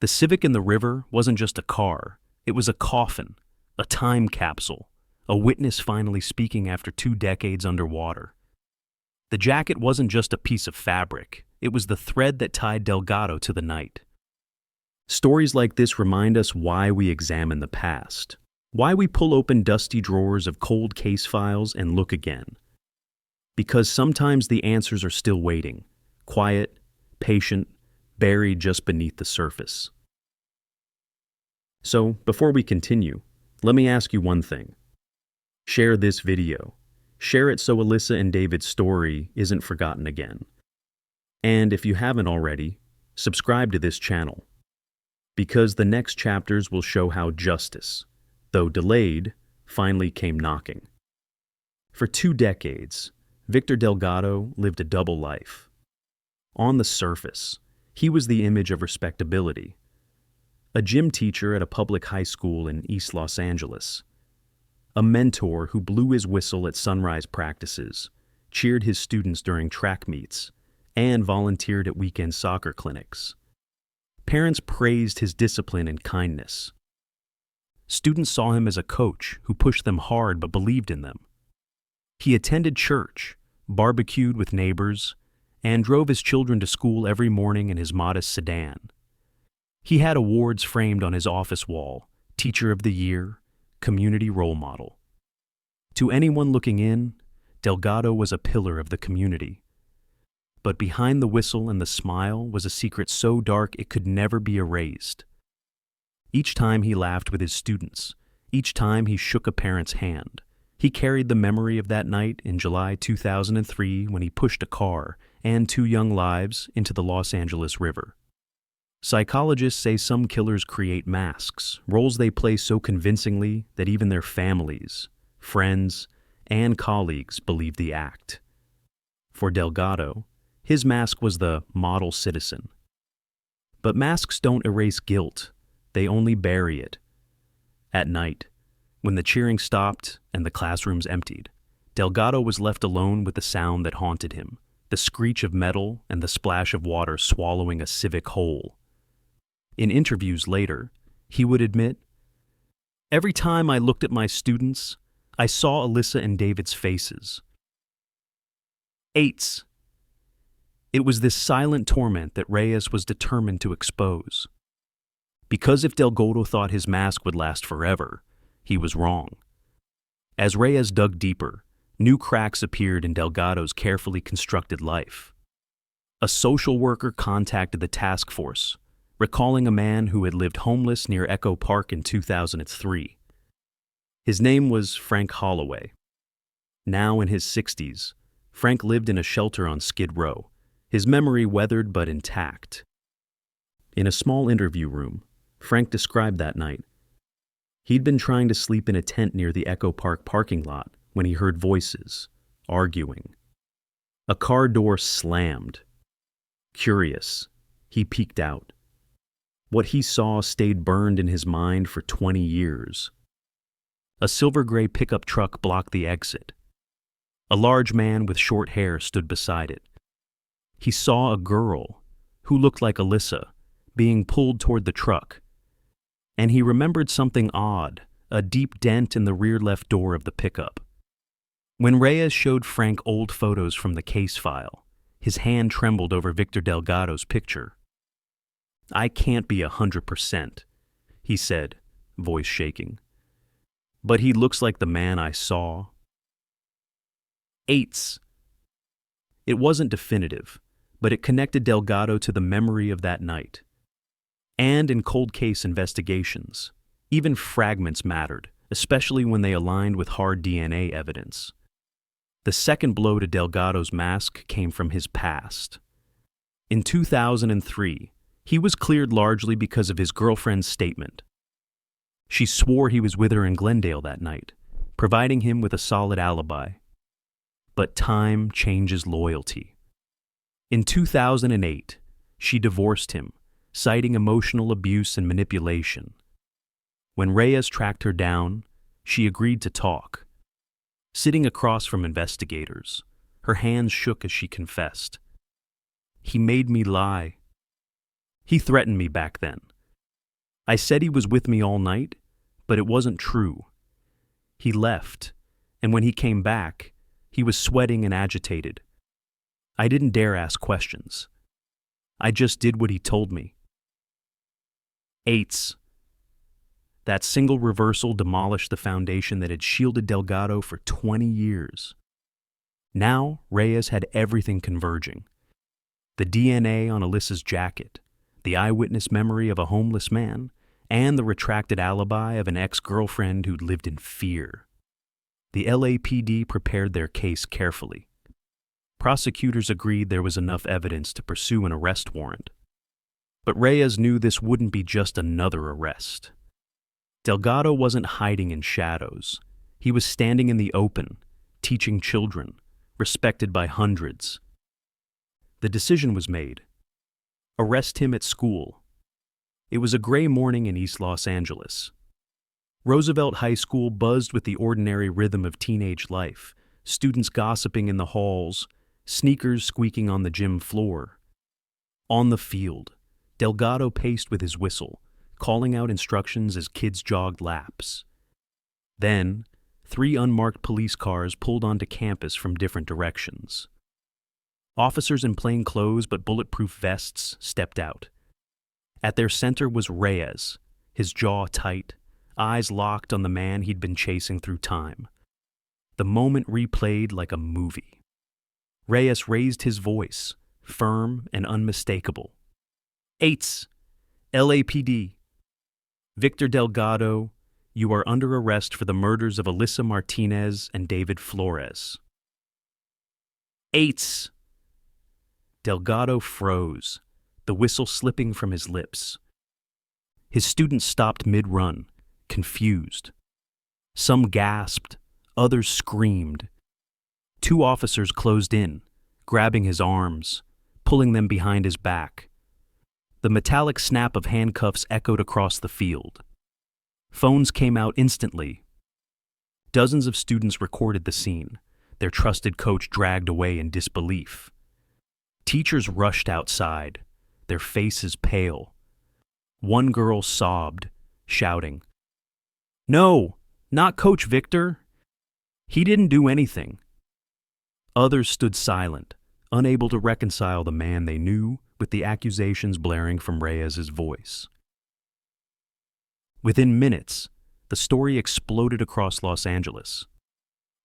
The Civic in the river wasn't just a car, it was a coffin, a time capsule, a witness finally speaking after 2 decades underwater. The jacket wasn't just a piece of fabric, it was the thread that tied Delgado to the night. Stories like this remind us why we examine the past, why we pull open dusty drawers of cold case files and look again. Because sometimes the answers are still waiting, quiet, patient, buried just beneath the surface. So, before we continue, let me ask you one thing. Share this video. Share it so Alyssa and David's story isn't forgotten again. And if you haven't already, subscribe to this channel. Because the next chapters will show how justice, though delayed, finally came knocking. For 2 decades, Victor Delgado lived a double life. On the surface, he was the image of respectability. A gym teacher at a public high school in East Los Angeles. A mentor who blew his whistle at sunrise practices, cheered his students during track meets, and volunteered at weekend soccer clinics. Parents praised his discipline and kindness. Students saw him as a coach who pushed them hard but believed in them. He attended church, barbecued with neighbors, and drove his children to school every morning in his modest sedan. He had awards framed on his office wall, Teacher of the Year, Community Role Model. To anyone looking in, Delgado was a pillar of the community. But behind the whistle and the smile was a secret so dark it could never be erased. Each time he laughed with his students, each time he shook a parent's hand, he carried the memory of that night in July 2003 when he pushed a car and two young lives into the Los Angeles River. Psychologists say some killers create masks, roles they play so convincingly that even their families, friends, and colleagues believe the act. For Delgado, his mask was the model citizen. But masks don't erase guilt, they only bury it. At night, when the cheering stopped and the classrooms emptied, Delgado was left alone with the sound that haunted him, the screech of metal and the splash of water swallowing a civic whole. In interviews later, he would admit, "Every time I looked at my students, I saw Alyssa and David's faces." Eights. It was this silent torment that Reyes was determined to expose. Because if Delgado thought his mask would last forever, he was wrong. As Reyes dug deeper, new cracks appeared in Delgado's carefully constructed life. A social worker contacted the task force, recalling a man who had lived homeless near Echo Park in 2003. His name was Frank Holloway. Now in his 60s, Frank lived in a shelter on Skid Row, his memory weathered but intact. In a small interview room, Frank described that night. He'd been trying to sleep in a tent near the Echo Park parking lot when he heard voices, arguing. A car door slammed. Curious, he peeked out. What he saw stayed burned in his mind for 20 years. A silver-gray pickup truck blocked the exit. A large man with short hair stood beside it. He saw a girl, who looked like Alyssa, being pulled toward the truck. And he remembered something odd, a deep dent in the rear left door of the pickup. When Reyes showed Frank old photos from the case file, his hand trembled over Victor Delgado's picture. "I can't be 100%, he said, voice shaking. "But he looks like the man I saw." Eights. It wasn't definitive, but it connected Delgado to the memory of that night. And in cold case investigations, even fragments mattered, especially when they aligned with hard DNA evidence. The second blow to Delgado's mask came from his past. In 2003, he was cleared largely because of his girlfriend's statement. She swore he was with her in Glendale that night, providing him with a solid alibi. But time changes loyalty. In 2008, she divorced him, citing emotional abuse and manipulation. When Reyes tracked her down, she agreed to talk. Sitting across from investigators, her hands shook as she confessed. "He made me lie. He threatened me back then. I said he was with me all night, but it wasn't true. He left, and when he came back, he was sweating and agitated. I didn't dare ask questions. I just did what he told me." Eights. That single reversal demolished the foundation that had shielded Delgado for 20 years. Now, Reyes had everything converging. The DNA on Alyssa's jacket, the eyewitness memory of a homeless man, and the retracted alibi of an ex-girlfriend who'd lived in fear. The LAPD prepared their case carefully. Prosecutors agreed there was enough evidence to pursue an arrest warrant. But Reyes knew this wouldn't be just another arrest. Delgado wasn't hiding in shadows. He was standing in the open, teaching children, respected by hundreds. The decision was made. Arrest him at school. It was a gray morning in East Los Angeles. Roosevelt High School buzzed with the ordinary rhythm of teenage life, students gossiping in the halls, sneakers squeaking on the gym floor. On the field, Delgado paced with his whistle, calling out instructions as kids jogged laps. Then, 3 unmarked police cars pulled onto campus from different directions. Officers in plain clothes but bulletproof vests stepped out. At their center was Reyes, his jaw tight, eyes locked on the man he'd been chasing through time. The moment replayed like a movie. Reyes raised his voice, firm, and unmistakable. 8. LAPD. Victor Delgado, you are under arrest for the murders of Alyssa Martinez and David Flores. 8. Delgado froze, the whistle slipping from his lips. His students stopped mid-run, confused. Some gasped, others screamed. 2 officers closed in, grabbing his arms, pulling them behind his back. The metallic snap of handcuffs echoed across the field. Phones came out instantly. Dozens of students recorded the scene, their trusted coach dragged away in disbelief. Teachers rushed outside, their faces pale. One girl sobbed, shouting, "No, not Coach Victor. He didn't do anything." Others stood silent, unable to reconcile the man they knew with the accusations blaring from Reyes's voice. Within minutes, the story exploded across Los Angeles.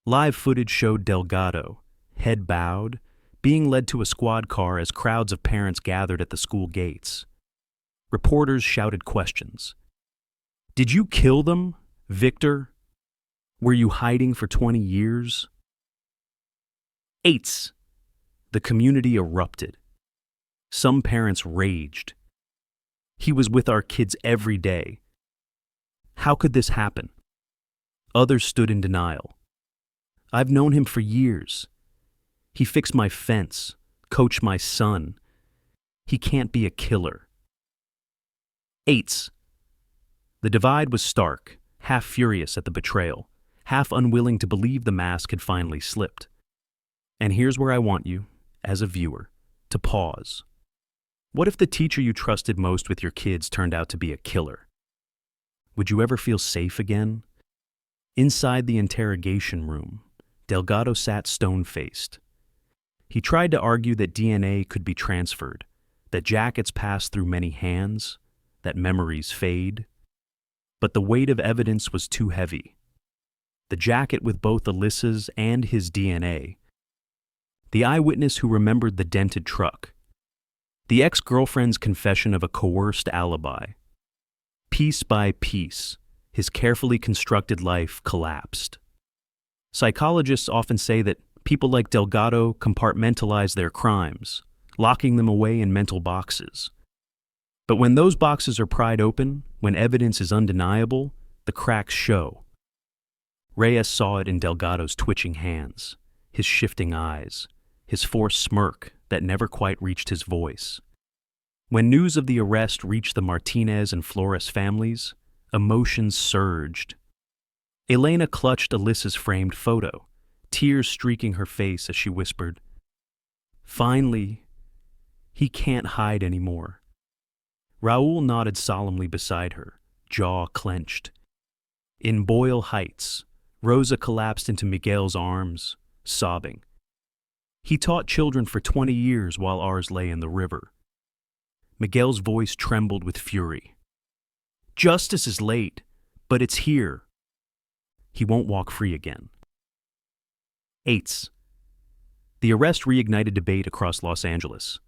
Live footage showed Delgado, head bowed, being led to a squad car as crowds of parents gathered at the school gates. Reporters shouted questions. "Did you kill them, Victor? Were you hiding for 20 years? 8. The community erupted. Some parents raged. "He was with our kids every day. How could this happen?" Others stood in denial. "I've known him for years. He fixed my fence, coached my son. He can't be a killer." 8. The divide was stark, half furious at the betrayal, half unwilling to believe the mask had finally slipped. And here's where I want you, as a viewer, to pause. What if the teacher you trusted most with your kids turned out to be a killer? Would you ever feel safe again? Inside the interrogation room, Delgado sat stone-faced. He tried to argue that DNA could be transferred, that jackets pass through many hands, that memories fade. But the weight of evidence was too heavy. The jacket with both Alyssa's and his DNA. The eyewitness who remembered the dented truck. The ex-girlfriend's confession of a coerced alibi. Piece by piece, his carefully constructed life collapsed. Psychologists often say that people like Delgado compartmentalize their crimes, locking them away in mental boxes. But when those boxes are pried open, when evidence is undeniable, the cracks show. Reyes saw it in Delgado's twitching hands, his shifting eyes, his forced smirk that never quite reached his voice. When news of the arrest reached the Martinez and Flores families, emotions surged. Elena clutched Alyssa's framed photo, tears streaking her face as she whispered, "Finally, he can't hide anymore." Raul nodded solemnly beside her, jaw clenched. In Boyle Heights, Rosa collapsed into Miguel's arms, sobbing. "He taught children for 20 years while ours lay in the river." Miguel's voice trembled with fury. "Justice is late, but it's here. He won't walk free again." 8. The arrest reignited debate across Los Angeles.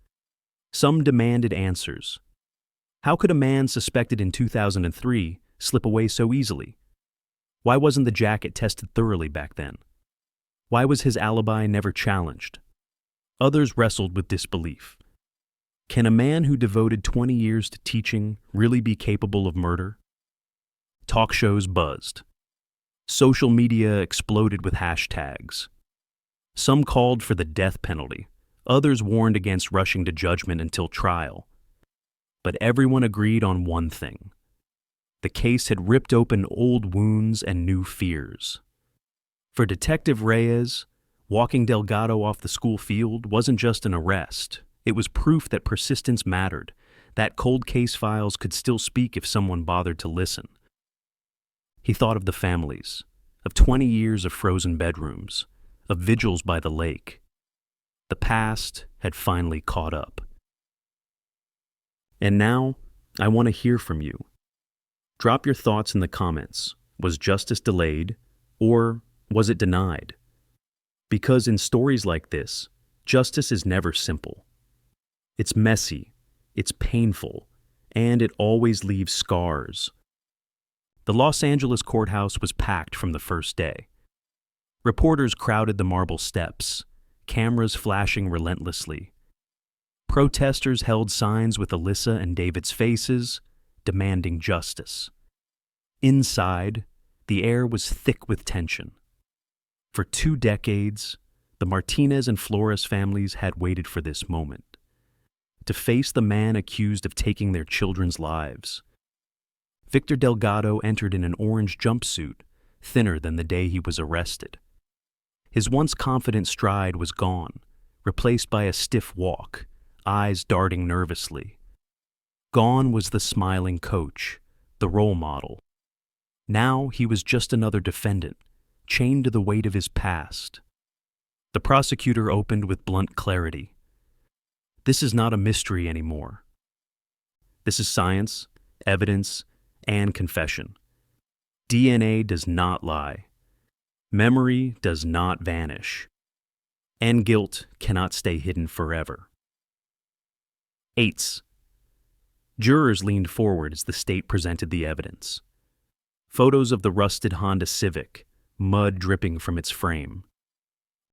Some demanded answers. How could a man suspected in 2003 slip away so easily? Why wasn't the jacket tested thoroughly back then? Why was his alibi never challenged? Others wrestled with disbelief. Can a man who devoted 20 years to teaching really be capable of murder? Talk shows buzzed. Social media exploded with hashtags. Some called for the death penalty. Others warned against rushing to judgment until trial. But everyone agreed on one thing. The case had ripped open old wounds and new fears. For Detective Reyes, walking Delgado off the school field wasn't just an arrest. It was proof that persistence mattered, that cold case files could still speak if someone bothered to listen. He thought of the families, of 20 years of frozen bedrooms, of vigils by the lake. The past had finally caught up. And now, I want to hear from you. Drop your thoughts in the comments. Was justice delayed, or was it denied? Because in stories like this, justice is never simple. It's messy, it's painful, and it always leaves scars. The Los Angeles courthouse was packed from the first day. Reporters crowded the marble steps, cameras flashing relentlessly. Protesters held signs with Alyssa and David's faces, demanding justice. Inside, the air was thick with tension. For 2 decades, the Martinez and Flores families had waited for this moment, to face the man accused of taking their children's lives. Victor Delgado entered in an orange jumpsuit, thinner than the day he was arrested. His once confident stride was gone, replaced by a stiff walk, eyes darting nervously. Gone was the smiling coach, the role model. Now he was just another defendant, chained to the weight of his past. The prosecutor opened with blunt clarity. This is not a mystery anymore. This is science, evidence, and confession. DNA does not lie. Memory does not vanish. And guilt cannot stay hidden forever. Eights. Jurors leaned forward as the state presented the evidence. Photos of the rusted Honda Civic, mud dripping from its frame.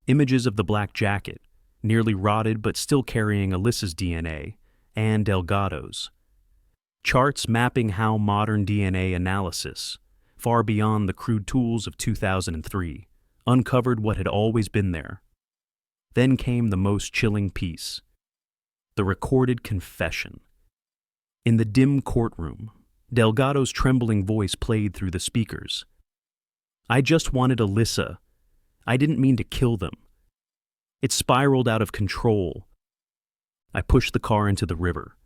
Images of the black jacket, nearly rotted but still carrying Alyssa's DNA, and Delgado's. Charts mapping how modern DNA analysis, far beyond the crude tools of 2003, uncovered what had always been there. Then came the most chilling piece, the recorded confession. In the dim courtroom, Delgado's trembling voice played through the speakers. I just wanted Alyssa. I didn't mean to kill them. It spiraled out of control. I pushed the car into the river.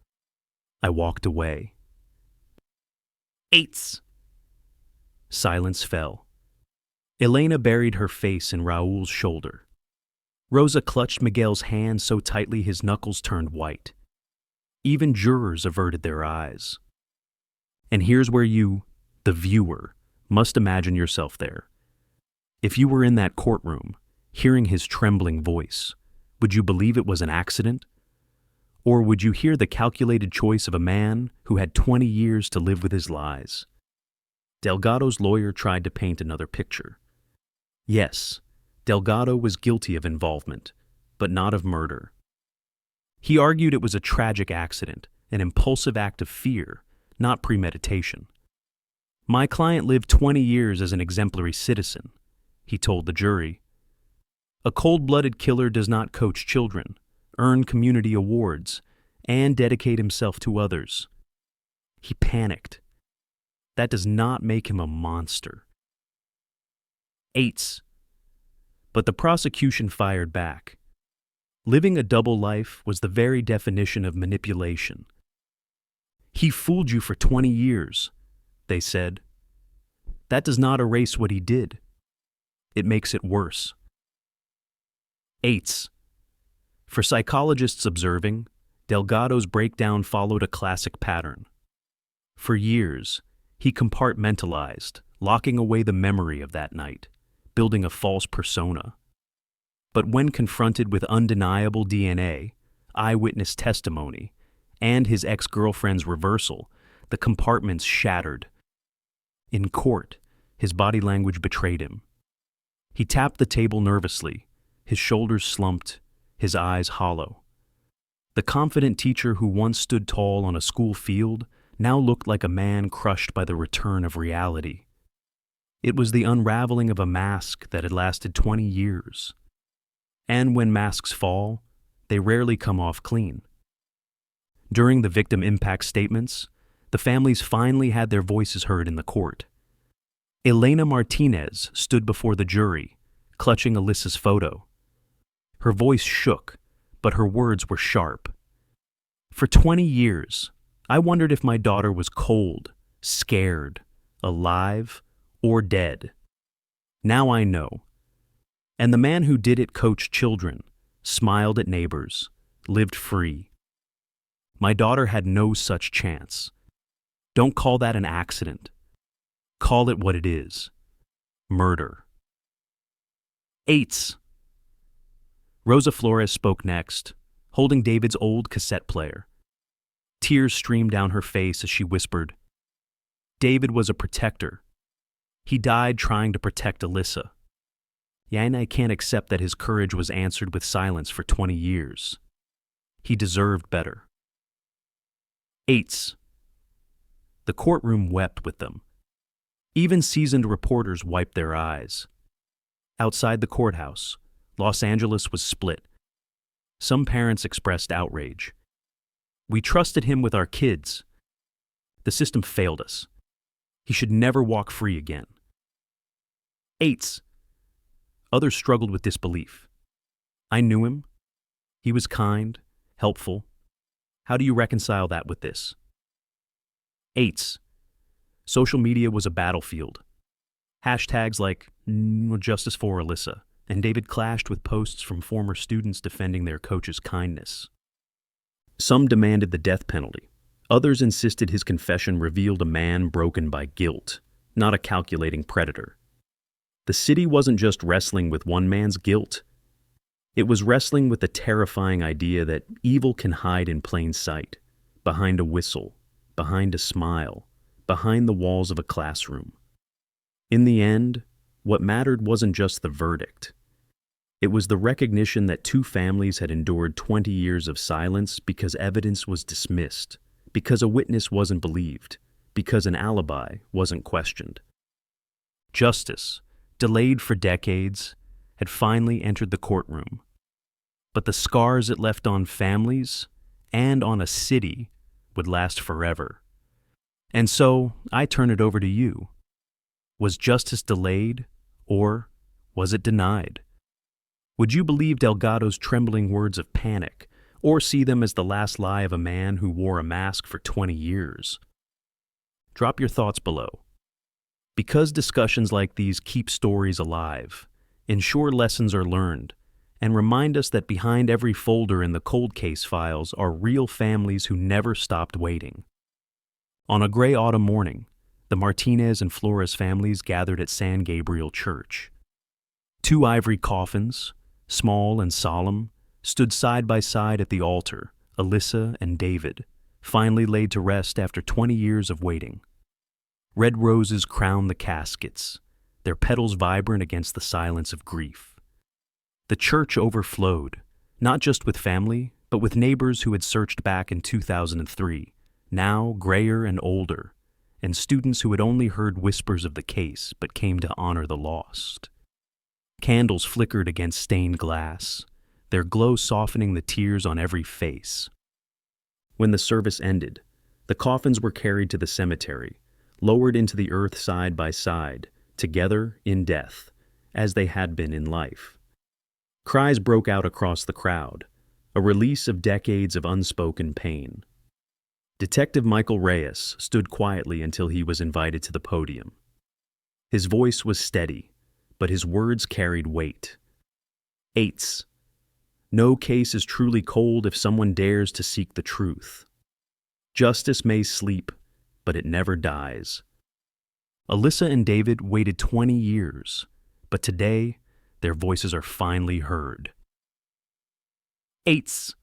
I walked away. Eights. Silence fell. Elena buried her face in Raul's shoulder. Rosa clutched Miguel's hand so tightly his knuckles turned white. Even jurors averted their eyes. And here's where you, the viewer, must imagine yourself there. If you were in that courtroom, hearing his trembling voice, would you believe it was an accident? Or would you hear the calculated choice of a man who had 20 years to live with his lies? Delgado's lawyer tried to paint another picture. Yes, Delgado was guilty of involvement, but not of murder. He argued it was a tragic accident, an impulsive act of fear, not premeditation. My client lived 20 years as an exemplary citizen, he told the jury. A cold-blooded killer does not coach children, earn community awards, and dedicate himself to others. He panicked. That does not make him a monster. Eights. But the prosecution fired back. Living a double life was the very definition of manipulation. He fooled you for 20 years, they said. That does not erase what he did. It makes it worse. Eights. For psychologists observing, Delgado's breakdown followed a classic pattern. For years, he compartmentalized, locking away the memory of that night, building a false persona. But when confronted with undeniable DNA, eyewitness testimony, and his ex-girlfriend's reversal, the compartments shattered. In court, his body language betrayed him. He tapped the table nervously, his shoulders slumped, his eyes hollow. The confident teacher who once stood tall on a school field now looked like a man crushed by the return of reality. It was the unraveling of a mask that had lasted 20 years. And when masks fall, they rarely come off clean. During the victim impact statements, the families finally had their voices heard in the court. Elena Martinez stood before the jury, clutching Alyssa's photo. Her voice shook, but her words were sharp. For 20 years, I wondered if my daughter was cold, scared, alive, or dead. Now I know. And the man who did it coached children, smiled at neighbors, lived free. My daughter had no such chance. Don't call that an accident. Call it what it is. Murder. Eights. Rosa Flores spoke next, holding David's old cassette player. Tears streamed down her face as she whispered, "David was a protector. He died trying to protect Alyssa. And I can't accept that his courage was answered with silence for 20 years. He deserved better." Eights. The courtroom wept with them. Even seasoned reporters wiped their eyes. Outside the courthouse, Los Angeles was split. Some parents expressed outrage. "We trusted him with our kids. The system failed us. He should never walk free again." Eights. Others struggled with disbelief. "I knew him. He was kind, helpful. How do you reconcile that with this?" Eights. Social media was a battlefield. Hashtags like "Justice for Alyssa" and David clashed with posts from former students defending their coach's kindness. Some demanded the death penalty. Others insisted his confession revealed a man broken by guilt, not a calculating predator. The city wasn't just wrestling with one man's guilt. It was wrestling with the terrifying idea that evil can hide in plain sight, behind a whistle, behind a smile, behind the walls of a classroom. In the end, what mattered wasn't just the verdict. It was the recognition that two families had endured 20 years of silence because evidence was dismissed, because a witness wasn't believed, because an alibi wasn't questioned. Justice, delayed for decades, had finally entered the courtroom. But the scars it left on families and on a city would last forever. And so, I turn it over to you. Was justice delayed, or was it denied? Would you believe Delgado's trembling words of panic, or see them as the last lie of a man who wore a mask for 20 years? Drop your thoughts below. Because discussions like these keep stories alive, ensure lessons are learned, and remind us that behind every folder in the cold case files are real families who never stopped waiting. On a gray autumn morning, the Martinez and Flores families gathered at San Gabriel Church. Two ivory coffins, small and solemn, stood side by side at the altar, Alyssa and David, finally laid to rest after 20 years of waiting. Red roses crowned the caskets, their petals vibrant against the silence of grief. The church overflowed, not just with family, but with neighbors who had searched back in 2003, now grayer and older, and students who had only heard whispers of the case but came to honor the lost. Candles flickered against stained glass, their glow softening the tears on every face. When the service ended, the coffins were carried to the cemetery, lowered into the earth side by side, together in death, as they had been in life. Cries broke out across the crowd, a release of decades of unspoken pain. Detective Michael Reyes stood quietly until he was invited to the podium. His voice was steady, but his words carried weight. Eights. No case is truly cold if someone dares to seek the truth. Justice may sleep, but it never dies. Alyssa and David waited 20 years, but today, their voices are finally heard. Eights.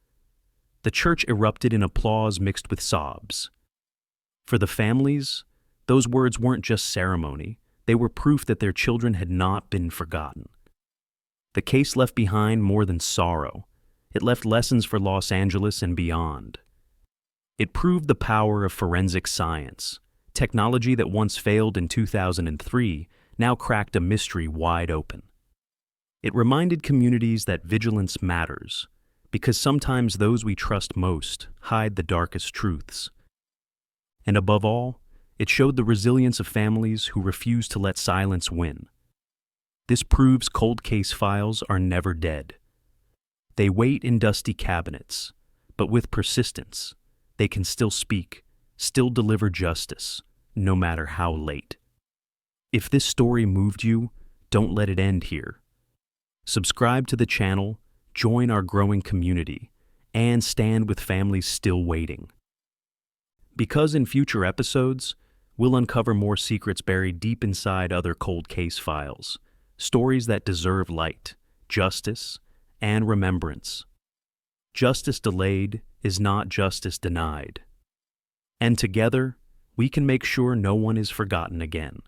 The church erupted in applause mixed with sobs. For the families, those words weren't just ceremony, they were proof that their children had not been forgotten. The case left behind more than sorrow. It left lessons for Los Angeles and beyond. It proved the power of forensic science. Technology that once failed in 2003 now cracked a mystery wide open. It reminded communities that vigilance matters, because sometimes those we trust most hide the darkest truths. And above all, it showed the resilience of families who refuse to let silence win. This proves cold case files are never dead. They wait in dusty cabinets, but with persistence, they can still speak, still deliver justice, no matter how late. If this story moved you, don't let it end here. Subscribe to the channel, join our growing community, and stand with families still waiting. Because in future episodes, we'll uncover more secrets buried deep inside other cold case files, stories that deserve light, justice, and remembrance. Justice delayed is not justice denied. And together, we can make sure no one is forgotten again.